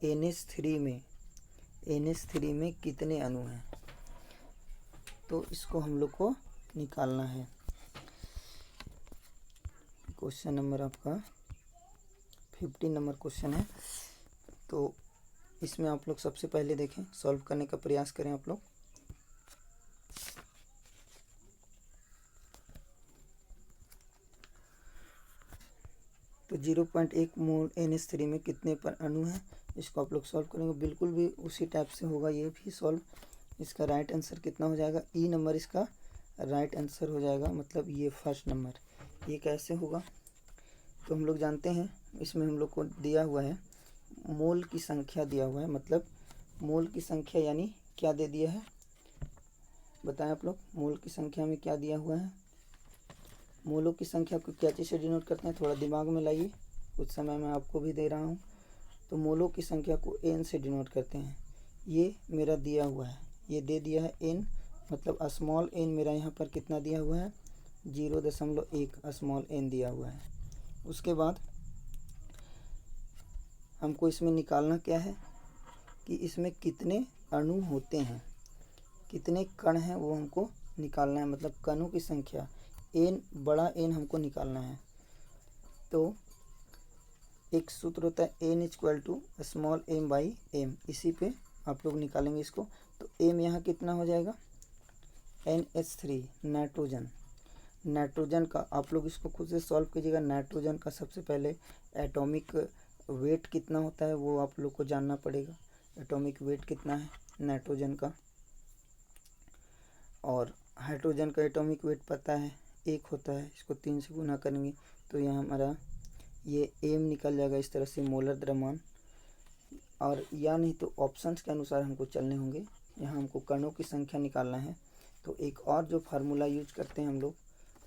NH3 में कितने अणु हैं, तो इसको हम लोग को निकालना है। क्वेश्चन नंबर आपका 15 नंबर क्वेश्चन है। तो इसमें आप लोग सबसे पहले देखें, सॉल्व करने का प्रयास करें आप लोग। तो 0.1 मोल NH3 में कितने पर अणु हैं, इसको आप लोग सॉल्व करेंगे, बिल्कुल भी उसी टाइप से होगा ये भी सॉल्व। इसका राइट आंसर कितना हो जाएगा? ई नंबर इसका राइट आंसर हो जाएगा, मतलब ये फर्स्ट नंबर। ये कैसे होगा? तो हम लोग जानते हैं, इसमें हम लोग को दिया हुआ है मोल की संख्या दिया हुआ है, मतलब मोल की संख्या यानी क्या दे दिया है बताएं आप लोग। मोल की संख्या में क्या दिया हुआ है? मोलों की संख्या को क्या चीज़ से डिनोट करते हैं, थोड़ा दिमाग में लाइए, कुछ समय मैं आपको भी दे रहा हूँ। तो मोलों की संख्या को n से डिनोट करते हैं। ये मेरा दिया हुआ है, ये दे दिया है n, मतलब स्मॉल n मेरा यहाँ पर कितना दिया हुआ है? 0.1 स्मॉल n दिया हुआ है। उसके बाद हमको इसमें निकालना क्या है कि इसमें कितने अणु होते हैं, कितने कण हैं, वो हमको निकालना है, मतलब कणों की संख्या n, बड़ा n हमको निकालना है। तो एक सूत्र होता है n = small m by m, इसी पे आप लोग निकालेंगे इसको। तो m यहाँ कितना हो जाएगा? NH3 नाइट्रोजन का आप लोग इसको खुद से सॉल्व कीजिएगा। नाइट्रोजन का सबसे पहले एटॉमिक वेट कितना होता है वो आप लोग को जानना पड़ेगा। एटॉमिक वेट कितना है नाइट्रोजन का, और हाइड्रोजन का एटॉमिक वेट पता है 1 होता है, इसको 3 से गुना करेंगे तो यहाँ हमारा ये m निकल जाएगा इस तरह से, मोलर द्रव्यमान। और या नहीं तो ऑप्शंस के अनुसार हमको चलने होंगे, यहाँ हमको कणों की संख्या निकालना है। तो एक और जो फार्मूला यूज करते हैं हम लोग,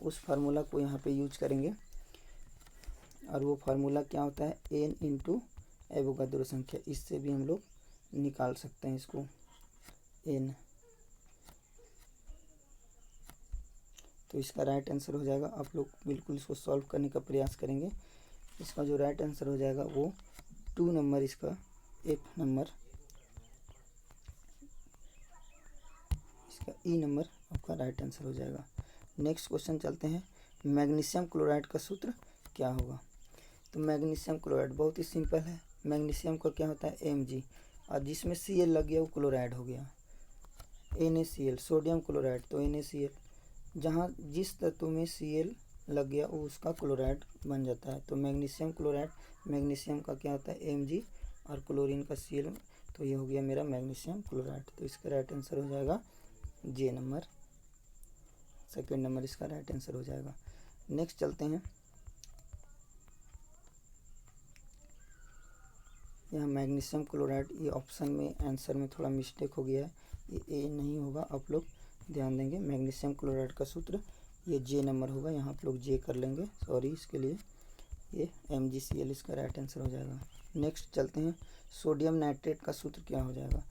उस फार्मूला को यहाँ पे यूज करेंगे, और वो फार्मूला क्या होता है? n × एवोगाद्रो संख्या। इससे भी हम लोग निकाल सकते हैं इसको n। तो इसका राइट आंसर हो जाएगा, आप लोग बिल्कुल इसको सॉल्व करने का प्रयास करेंगे। इसका जो राइट आंसर हो जाएगा वो 2 नंबर, इसका F नंबर, इसका E नंबर आपका राइट आंसर हो जाएगा। नेक्स्ट क्वेश्चन चलते हैं, मैग्नीशियम क्लोराइड का सूत्र क्या होगा? तो मैग्नीशियम क्लोराइड बहुत ही सिंपल है। मैग्नीशियम का क्या होता है? Mg, और जिसमें Cl लग गया वो क्लोराइड हो गया। NaCl, सोडियम क्लोराइड तो NaCl, जहाँ जिस तत्व में Cl लग गया वो उसका क्लोराइड बन जाता है। तो मैग्नीशियम क्लोराइड, मैग्नीशियम का क्या होता है? Mg, और क्लोरीन का Cl, तो ये हो गया मेरा मैग्नीशियम क्लोराइड। तो इसका राइट आंसर हो जाएगा J नंबर, सेकेंड नंबर इसका राइट आंसर हो जाएगा। नेक्स्ट चलते हैं, यहाँ मैग्नीशियम क्लोराइड, ये ऑप्शन में आंसर में थोड़ा मिस्टेक हो गया है, ये ए नहीं होगा, आप लोग ध्यान देंगे। मैग्नीशियम क्लोराइड का सूत्र ये J नंबर होगा, यहाँ आप लोग J कर लेंगे, सॉरी इसके लिए। ये MgCl इसका राइट आंसर हो जाएगा। नेक्स्ट चलते हैं, सोडियम नाइट्रेट का सूत्र क्या हो जाएगा?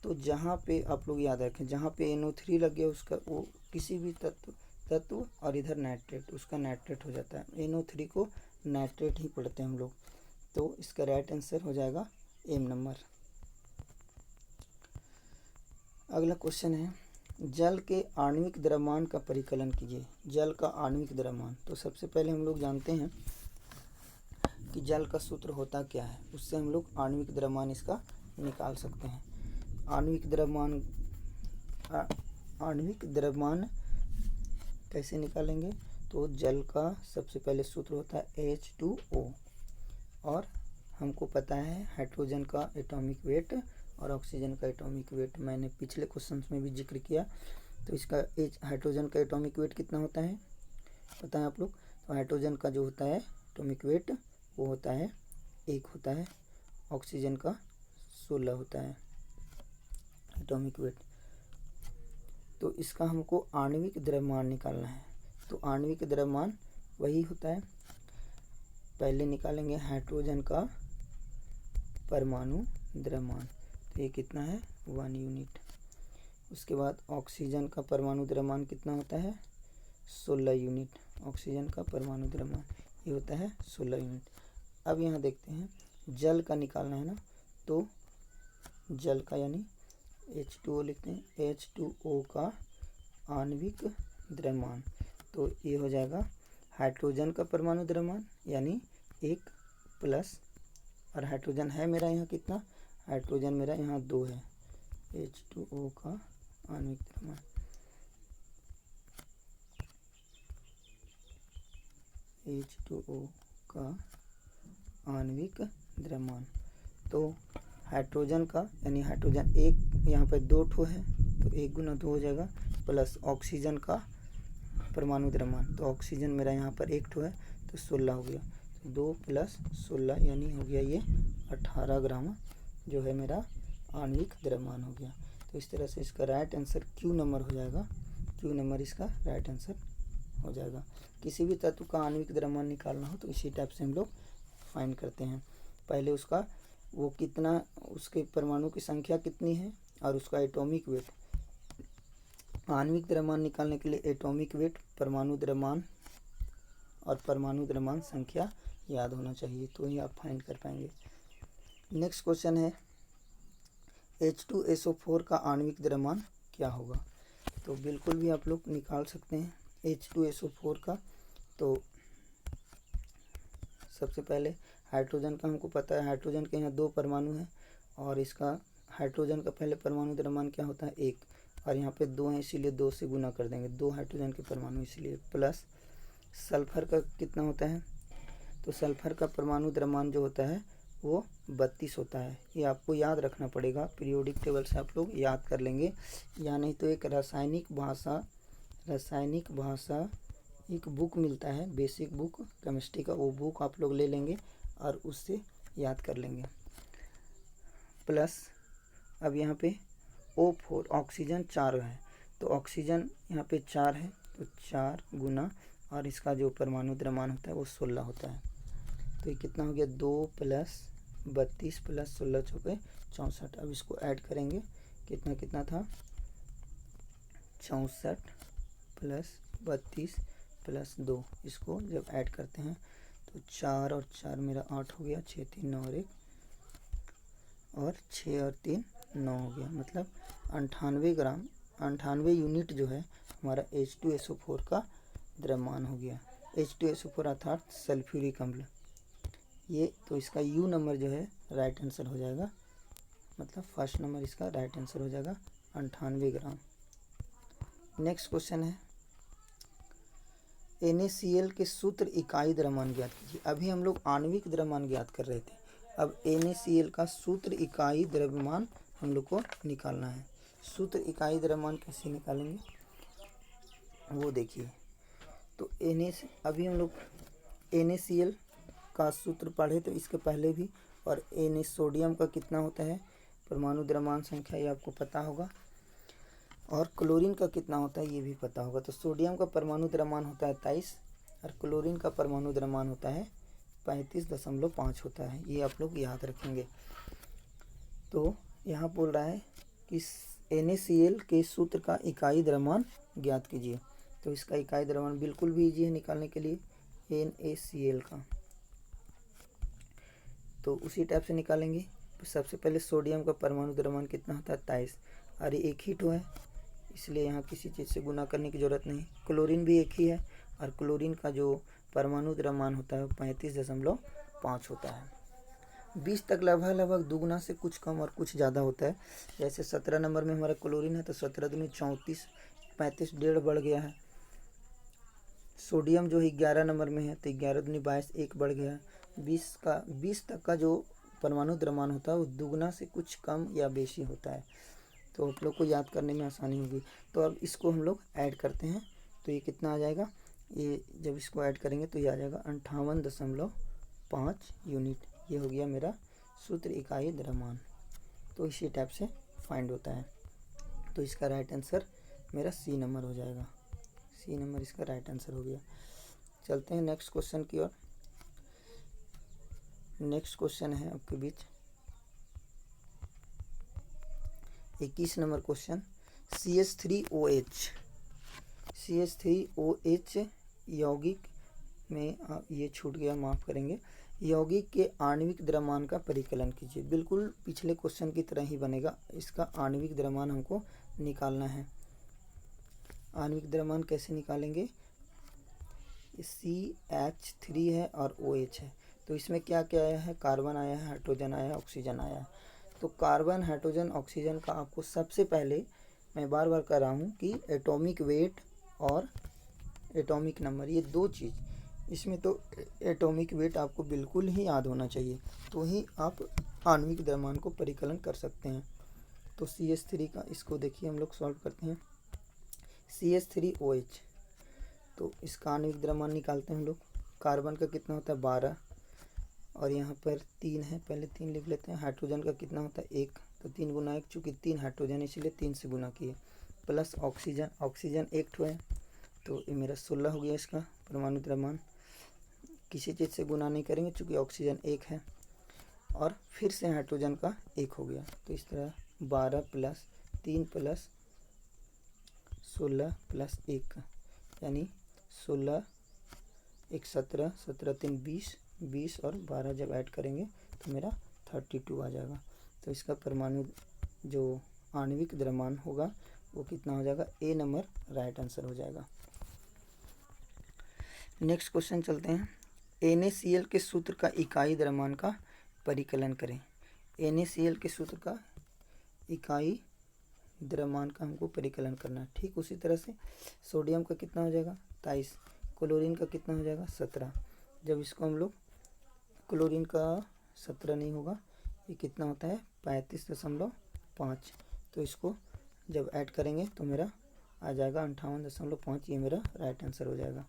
तो जहाँ पे आप लोग याद रखें, जहाँ पे NO3 लग गया उसका वो किसी भी तत्व और इधर नाइट्रेट, उसका नाइट्रेट हो जाता है। NO3 को नाइट्रेट ही पढ़ते हैं हम लोग। तो इसका राइट आंसर हो जाएगा M नंबर। अगला क्वेश्चन है, जल के आणविक द्रव्यमान का परिकलन कीजिए। जल का आणविक द्रव्यमान, तो सबसे पहले हम लोग जानते हैं कि जल का सूत्र होता क्या है, उससे हम लोग आणविक द्रव्यमान इसका निकाल सकते हैं। आणविक द्रव्यमान कैसे निकालेंगे, तो जल का सबसे पहले सूत्र होता है H2O, और हमको पता है हाइड्रोजन का एटॉमिक वेट और ऑक्सीजन का एटॉमिक वेट, मैंने पिछले क्वेश्चन में भी जिक्र किया। तो इसका हाइड्रोजन का एटॉमिक वेट कितना होता है पता है आप लोग, तो हाइड्रोजन का जो होता है एटॉमिक वेट वो होता है 1 होता है, ऑक्सीजन का 16 होता है एटॉमिक वेट। तो इसका हमको आणविक द्रव्यमान निकालना है। तो आणविक द्रव्यमान वही होता है, पहले निकालेंगे हाइड्रोजन का परमाणु द्रव्यमान, तो ये कितना है 1 यूनिट। उसके बाद ऑक्सीजन का परमाणु द्रव्यमान कितना होता है 16 यूनिट, ऑक्सीजन का परमाणु द्रव्यमान ये होता है 16 यूनिट। अब यहाँ देखते हैं जल का निकालना है ना, तो जल का यानी H2O लिखते हैं, H2O का आणविक द्रव्यमान, तो ये हो जाएगा हाइड्रोजन का परमाणु द्रव्यमान यानी 1 प्लस, और हाइड्रोजन है मेरा यहाँ कितना, हाइड्रोजन मेरा यहाँ 2 है, H2O का आणविक द्रव्यमान, H2O का आणविक द्रव्यमान। तो हाइड्रोजन का यानी हाइड्रोजन 1 यहाँ पर 2 ठो है, तो 1 गुना 2 हो जाएगा, प्लस ऑक्सीजन का परमाणु द्रव्यमान, तो ऑक्सीजन मेरा यहाँ पर 1 ठो है तो 16 हो गया, तो 2 प्लस 16 यानी हो गया ये 18 ग्राम जो है मेरा आणविक द्रव्यमान हो गया। तो इस तरह से इसका राइट आंसर Q नंबर हो जाएगा, Q नंबर इसका राइट आंसर हो जाएगा। किसी भी तत्व का आणविक द्रव्यमान निकालना हो तो इसी टाइप से हम लोग फाइंड करते हैं। पहले उसका वो कितना, उसके परमाणु की संख्या कितनी है और उसका एटॉमिक वेट। आणविक द्रव्यमान निकालने के लिए एटॉमिक वेट, परमाणु द्रव्यमान और परमाणु द्रव्यमान संख्या याद होना चाहिए, तो ही आप फाइंड कर पाएंगे। नेक्स्ट क्वेश्चन है H2SO4 का आणविक द्रव्यमान क्या होगा, तो बिल्कुल भी आप लोग निकाल सकते हैं H2SO4 का। तो सबसे पहले हाइड्रोजन का हमको पता है, हाइड्रोजन के यहाँ 2 परमाणु हैं, और इसका हाइड्रोजन का पहले परमाणु द्रव्यमान क्या होता है 1, और यहाँ पे 2 हैं इसीलिए 2 से गुना कर देंगे, 2 हाइड्रोजन के परमाणु इसलिए, प्लस सल्फर का कितना होता है, तो सल्फर का परमाणु द्रव्यमान जो होता है वो 32 होता है। ये आपको याद रखना पड़ेगा, पीरियोडिक टेबल से आप लोग याद कर लेंगे, या नहीं तो एक रासायनिक भाषा एक बुक मिलता है, बेसिक बुक केमिस्ट्री का, वो बुक आप लोग ले लेंगे और उससे याद कर लेंगे। प्लस अब यहाँ पे O4 ऑक्सीजन 4 है, तो ऑक्सीजन यहाँ पे 4 है, तो 4 गुना, और इसका जो परमाणु द्रव्यमान होता है वो 16 होता है, तो ये कितना हो गया 2 प्लस 32 प्लस 16 चौके 64। अब इसको ऐड करेंगे, कितना कितना था 64 प्लस 32 प्लस 2, इसको जब ऐड करते हैं तो 4 और 4 मेरा 8 हो गया, 6 3 9 और 1, और 6 और 3 9 हो गया, मतलब 98 ग्राम 98 यूनिट जो है हमारा H2SO4 का द्रव्यमान हो गया। H2SO4 अर्थात सल्फ्यूरिक अम्ल, ये तो इसका U नंबर जो है राइट आंसर हो जाएगा, मतलब फर्स्ट नंबर इसका राइट आंसर हो जाएगा 98 ग्राम। नेक्स्ट क्वेश्चन है NaCl के सूत्र इकाई द्रव्यमान ज्ञात कीजिए। अभी हम लोग आणविक द्रव्यमान ज्ञात कर रहे थे, अब NaCl का सूत्र इकाई द्रव्यमान हम लोग को निकालना है। सूत्र इकाई द्रव्यमान कैसे निकालेंगे वो देखिए। तो अभी हम लोग NaCl का सूत्र पढ़े तो इसके पहले भी, और सोडियम का कितना होता है परमाणु द्रव्यमान संख्या ये आपको पता होगा, और क्लोरीन का कितना होता है ये भी पता होगा। तो सोडियम का परमाणु द्रव्यमान होता है 23 और क्लोरीन का परमाणु द्रव्यमान होता है 35.5 होता है, ये आप लोग याद रखेंगे। तो यहाँ बोल रहा है कि NaCl के सूत्र का इकाई द्रव्यमान ज्ञात कीजिए। तो इसका इकाई द्रव्यमान बिल्कुल भी इजी है निकालने के लिए, NaCl का। तो उसी टाइप से निकालेंगे। सबसे पहले सोडियम का परमाणु द्रव्यमान कितना होता है 23, अरे एक ही तो है, इसलिए यहाँ किसी चीज़ से गुना करने की ज़रूरत नहीं। क्लोरीन भी एक ही है, और क्लोरीन का जो परमाणु द्रव्यमान होता है 35.5 होता है। 20 तक लगभग दुगुना से कुछ कम और कुछ ज़्यादा होता है। जैसे 17 नंबर में हमारा क्लोरीन है तो 17 दूनी 34, 35 डेढ़ बढ़ गया है। सोडियम जो है 11 नंबर में है तो 11 दूनी 22, एक बढ़ गया है। 20 तक का जो परमाणु द्रव्यमान होता है वो दुगुना से कुछ कम या बेशी होता है। तो आप लोग को याद करने में आसानी होगी। तो अब इसको हम लोग ऐड करते हैं, तो ये कितना आ जाएगा, ये जब इसको ऐड करेंगे तो ये आ जाएगा 58.5 यूनिट। ये हो गया मेरा सूत्र इकाई द्रव्यमान। तो इसी टाइप से फाइंड होता है। तो इसका राइट आंसर मेरा सी नंबर हो जाएगा, सी नंबर इसका राइट आंसर हो गया। चलते हैं नेक्स्ट क्वेश्चन की ओर। नेक्स्ट क्वेश्चन है आपके बीच 21 नंबर क्वेश्चन। CH3OH यौगिक में ये छूट गया, माफ़ करेंगे। यौगिक के आणविक द्रव्यमान का परिकलन कीजिए। बिल्कुल पिछले क्वेश्चन की तरह ही बनेगा। इसका आणविक द्रव्यमान हमको निकालना है। आणविक द्रव्यमान कैसे निकालेंगे, CH3 है और OH है, तो इसमें क्या क्या आया है, कार्बन आया है, हाइड्रोजन आया है, ऑक्सीजन आया है। तो कार्बन, हाइड्रोजन, ऑक्सीजन का आपको सबसे पहले मैं बार बार कर रहा हूँ कि एटॉमिक वेट और एटॉमिक नंबर, ये दो चीज़ इसमें, तो एटॉमिक वेट आपको बिल्कुल ही याद होना चाहिए, तो ही आप आणविक द्रव्यमान को परिकलन कर सकते हैं। तो CH3 का इसको देखिए हम लोग सॉल्व करते हैं। CH3OH, तो इसका आणविक द्रव्यमान निकालते हैं हम लोग। कार्बन का कितना होता है 12, और यहाँ पर 3 है, पहले 3 लिख लेते हैं। हाइड्रोजन का कितना होता है 1, तो 3 गुना 1, चूँकि 3 हाइड्रोजन इसलिए 3 से गुना किए, प्लस ऑक्सीजन, ऑक्सीजन 1 ठो है, तो ये मेरा 16 हो गया इसका परमाणु द्रव्यमान। किसी चीज़ से गुना नहीं करेंगे चूँकि ऑक्सीजन 1 है, और फिर से हाइड्रोजन का 1 हो गया। तो इस तरह 12 प्लस 3 प्लस 16 प्लस 1, यानी 16, 1 17, 17 3 20, 20 और 12 जब ऐड करेंगे तो मेरा 32 आ जाएगा। तो इसका परमाणु जो आणविक द्रव्यमान होगा वो कितना हो जाएगा, ए नंबर राइट आंसर हो जाएगा। नेक्स्ट क्वेश्चन चलते हैं। NaCl के सूत्र का इकाई द्रव्यमान का परिकलन करें। NaCl के सूत्र का इकाई द्रव्यमान का हमको परिकलन करना है। ठीक उसी तरह से सोडियम का कितना हो जाएगा 23, क्लोरीन का कितना हो जाएगा 17। जब इसको हम लोग, क्लोरीन का 17 नहीं होगा, ये कितना होता है 35.5, तो इसको जब ऐड करेंगे तो मेरा आ जाएगा 58.5, ये मेरा राइट आंसर हो जाएगा।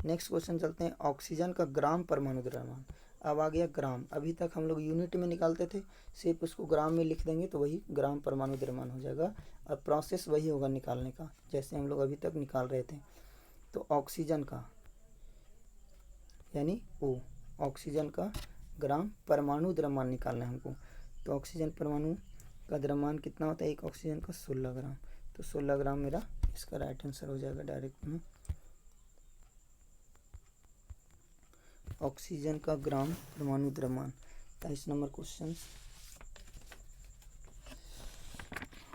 नेक्स्ट क्वेश्चन चलते हैं। ऑक्सीजन का ग्राम परमाणु द्रव्यमान, अब आ गया ग्राम। अभी तक हम लोग यूनिट में निकालते थे, सिर्फ उसको ग्राम में लिख देंगे तो वही ग्राम परमाणु द्रव्यमान हो जाएगा, और प्रोसेस वही होगा निकालने का जैसे हम लोग अभी तक निकाल रहे थे। तो ऑक्सीजन का यानी O, ऑक्सीजन का ग्राम परमाणु द्रव्यमान निकालना है हमको। तो ऑक्सीजन परमाणु का द्रव्यमान कितना होता है एक ऑक्सीजन का 16 ग्राम, तो 16 ग्राम मेरा इसका राइट आंसर हो जाएगा डायरेक्ट में। ऑक्सीजन का ग्राम परमाणु द्रव्यमान। 23 नंबर क्वेश्चन।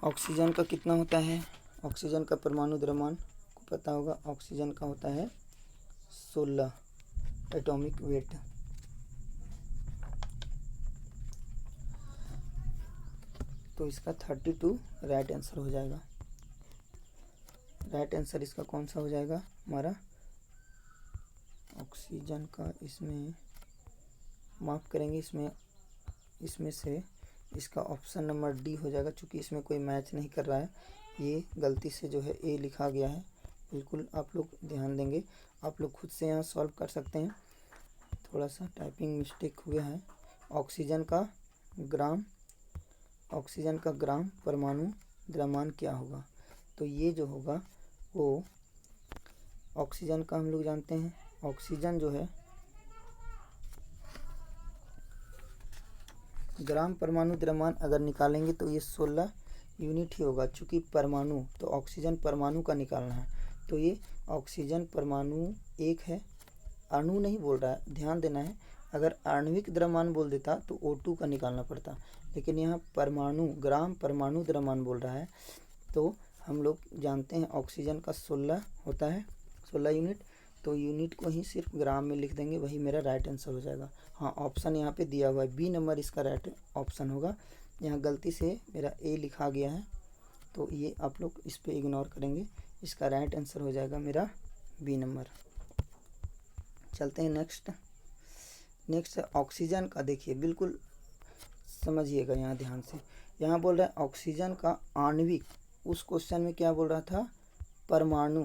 ऑक्सीजन का कितना होता है, ऑक्सीजन का परमाणु द्रव्यमान को पता होगा, ऑक्सीजन का होता है 16 एटॉमिक वेट। तो इसका 32 राइट आंसर हो जाएगा। राइट आंसर इसका कौन सा हो जाएगा हमारा, ऑक्सीजन का, इसमें माफ़ करेंगे, इसमें से इसका ऑप्शन नंबर डी हो जाएगा, क्योंकि इसमें कोई मैच नहीं कर रहा है, ये गलती से जो है ए लिखा गया है। बिल्कुल आप लोग ध्यान देंगे, आप लोग खुद से यहाँ सॉल्व कर सकते हैं, थोड़ा सा टाइपिंग मिस्टेक हुआ है। ऑक्सीजन का ग्राम परमाणु द्रव्यमान क्या होगा, तो ये जो होगा वो ऑक्सीजन का हम लोग जानते हैं, ऑक्सीजन जो है ग्राम परमाणु द्रव्यमान अगर निकालेंगे तो ये 16, यूनिट ही होगा, चूँकि परमाणु तो ऑक्सीजन परमाणु का निकालना है, तो ये ऑक्सीजन परमाणु 1 है। अणु नहीं बोल रहा है, ध्यान देना है। अगर आणविक द्रव्यमान बोल देता तो O2 का निकालना पड़ता, लेकिन यहाँ परमाणु ग्राम परमाणु द्रव्यमान बोल रहा है। तो हम लोग जानते हैं ऑक्सीजन का 16 होता है, 16 यूनिट, तो यूनिट को ही सिर्फ ग्राम में लिख देंगे, वही मेरा राइट आंसर हो जाएगा। हाँ, ऑप्शन यहाँ पे दिया हुआ है, बी नंबर इसका राइट ऑप्शन होगा। यहाँ गलती से मेरा ए लिखा गया है, तो ये आप लोग इस पे इग्नोर करेंगे, इसका राइट आंसर हो जाएगा मेरा बी नंबर। चलते हैं नेक्स्ट है ऑक्सीजन का। देखिए बिल्कुल समझिएगा यहाँ ध्यान से। यहाँ बोल रहा है ऑक्सीजन का आणविक, उस क्वेश्चन में क्या बोल रहा था, परमाणु,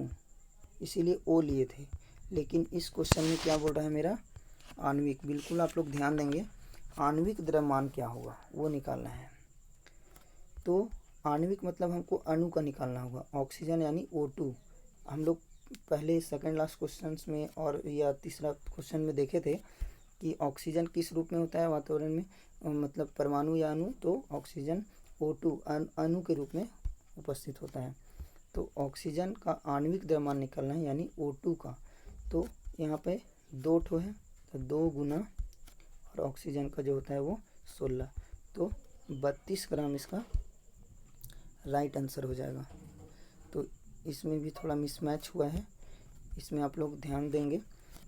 इसीलिए ओ लिए थे, लेकिन इस क्वेश्चन में क्या बोल रहा है मेरा, आणविक। बिल्कुल आप लोग ध्यान देंगे, आणविक द्रव्यमान क्या होगा वो निकालना है। तो आणविक मतलब हमको अणु का निकालना होगा, ऑक्सीजन यानी O2। हम लोग पहले सेकंड लास्ट क्वेश्चंस में और या तीसरा क्वेश्चन में देखे थे कि ऑक्सीजन किस रूप में होता है वातावरण में, मतलब परमाणु या अणु, तो ऑक्सीजन O2 अणु के रूप में उपस्थित होता है। तो ऑक्सीजन का आणविक द्रव्यमान निकालना है यानी O2 का। तो यहाँ पे 2 ठो है, तो 2 गुना और ऑक्सीजन का जो होता है वो 16, तो 32 ग्राम इसका राइट आंसर हो जाएगा। तो इसमें भी थोड़ा मिसमैच हुआ है, इसमें आप लोग ध्यान देंगे।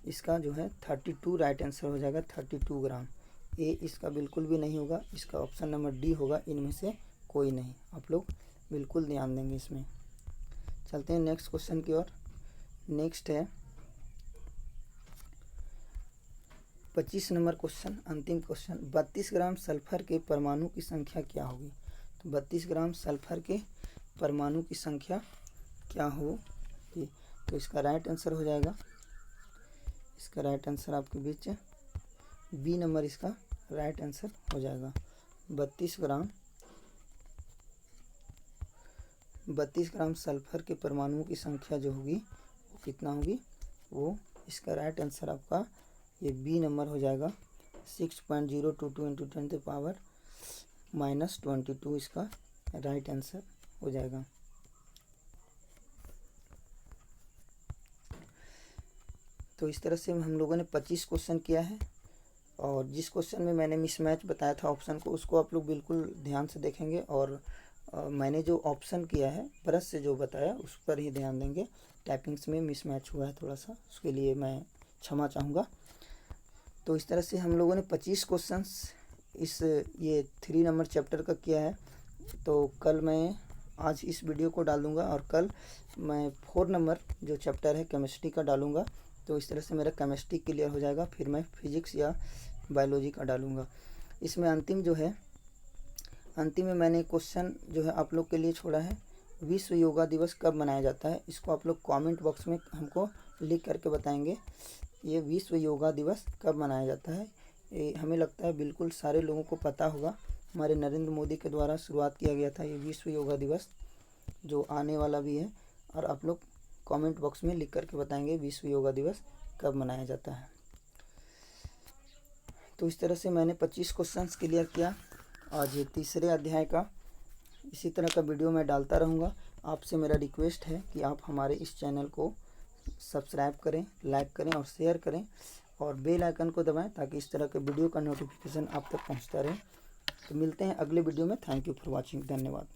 इसका जो है 32 राइट आंसर हो जाएगा, 32 ग्राम। ए इसका बिल्कुल भी नहीं होगा, इसका ऑप्शन नंबर डी होगा, इनमें से कोई नहीं। आप लोग बिल्कुल ध्यान देंगे इसमें। चलते हैं नेक्स्ट क्वेश्चन की ओर। नेक्स्ट है 25 नंबर क्वेश्चन, अंतिम क्वेश्चन। 32 ग्राम सल्फर के परमाणु की संख्या क्या होगी। तो 32 ग्राम सल्फर के परमाणु की संख्या क्या होगी, तो इसका राइट आंसर हो जाएगा, इसका राइट आंसर आपके बीच बी नंबर इसका राइट आंसर हो जाएगा। 32 ग्राम सल्फर के परमाणुओं की संख्या जो होगी वो कितना होगी, वो इसका राइट आंसर आपका ये बी नंबर हो जाएगा। 6.022 × 10⁻⁻22 इसका राइट आंसर हो जाएगा। तो इस तरह से हम लोगों ने 25 क्वेश्चन किया है, और जिस क्वेश्चन में मैंने मिसमैच बताया था ऑप्शन को, उसको आप लोग बिल्कुल ध्यान से देखेंगे, और मैंने जो ऑप्शन किया है ब्रश से जो बताया उस पर ही ध्यान देंगे। टाइपिंग्स में मिसमैच हुआ है थोड़ा सा, उसके लिए मैं क्षमा चाहूँगा। तो इस तरह से हम लोगों ने 25 क्वेश्चंस इस ये 3 नंबर चैप्टर का किया है। तो कल मैं आज इस वीडियो को डाल दूँगा, और कल मैं 4 नंबर जो चैप्टर है केमिस्ट्री का डालूँगा। तो इस तरह से मेरा केमिस्ट्री क्लियर हो जाएगा, फिर मैं फिजिक्स या बायोलॉजी का डालूँगा। इसमें अंतिम में मैंने क्वेश्चन जो है आप लोग के लिए छोड़ा है, विश्व योगा दिवस कब मनाया जाता है। इसको आप लोग कमेंट बॉक्स में हमको लिख करके बताएंगे, ये विश्व योगा दिवस कब मनाया जाता है। ये हमें लगता है बिल्कुल सारे लोगों को पता होगा, हमारे नरेंद्र मोदी के द्वारा शुरुआत किया गया था ये विश्व योगा दिवस, जो आने वाला भी है। और आप लोग कमेंट बॉक्स में लिख करके बताएंगे विश्व योगा दिवस कब मनाया जाता है। तो इस तरह से मैंने 25 क्वेश्चंस क्लियर किया। आज ये तीसरे अध्याय का इसी तरह का वीडियो मैं डालता रहूँगा। आपसे मेरा रिक्वेस्ट है कि आप हमारे इस चैनल को सब्सक्राइब करें, लाइक करें और शेयर करें, और बेल आइकन को दबाएं ताकि इस तरह के वीडियो का नोटिफिकेशन आप तक पहुंचता रहे। तो मिलते हैं अगले वीडियो में। थैंक यू फॉर वॉचिंग, धन्यवाद।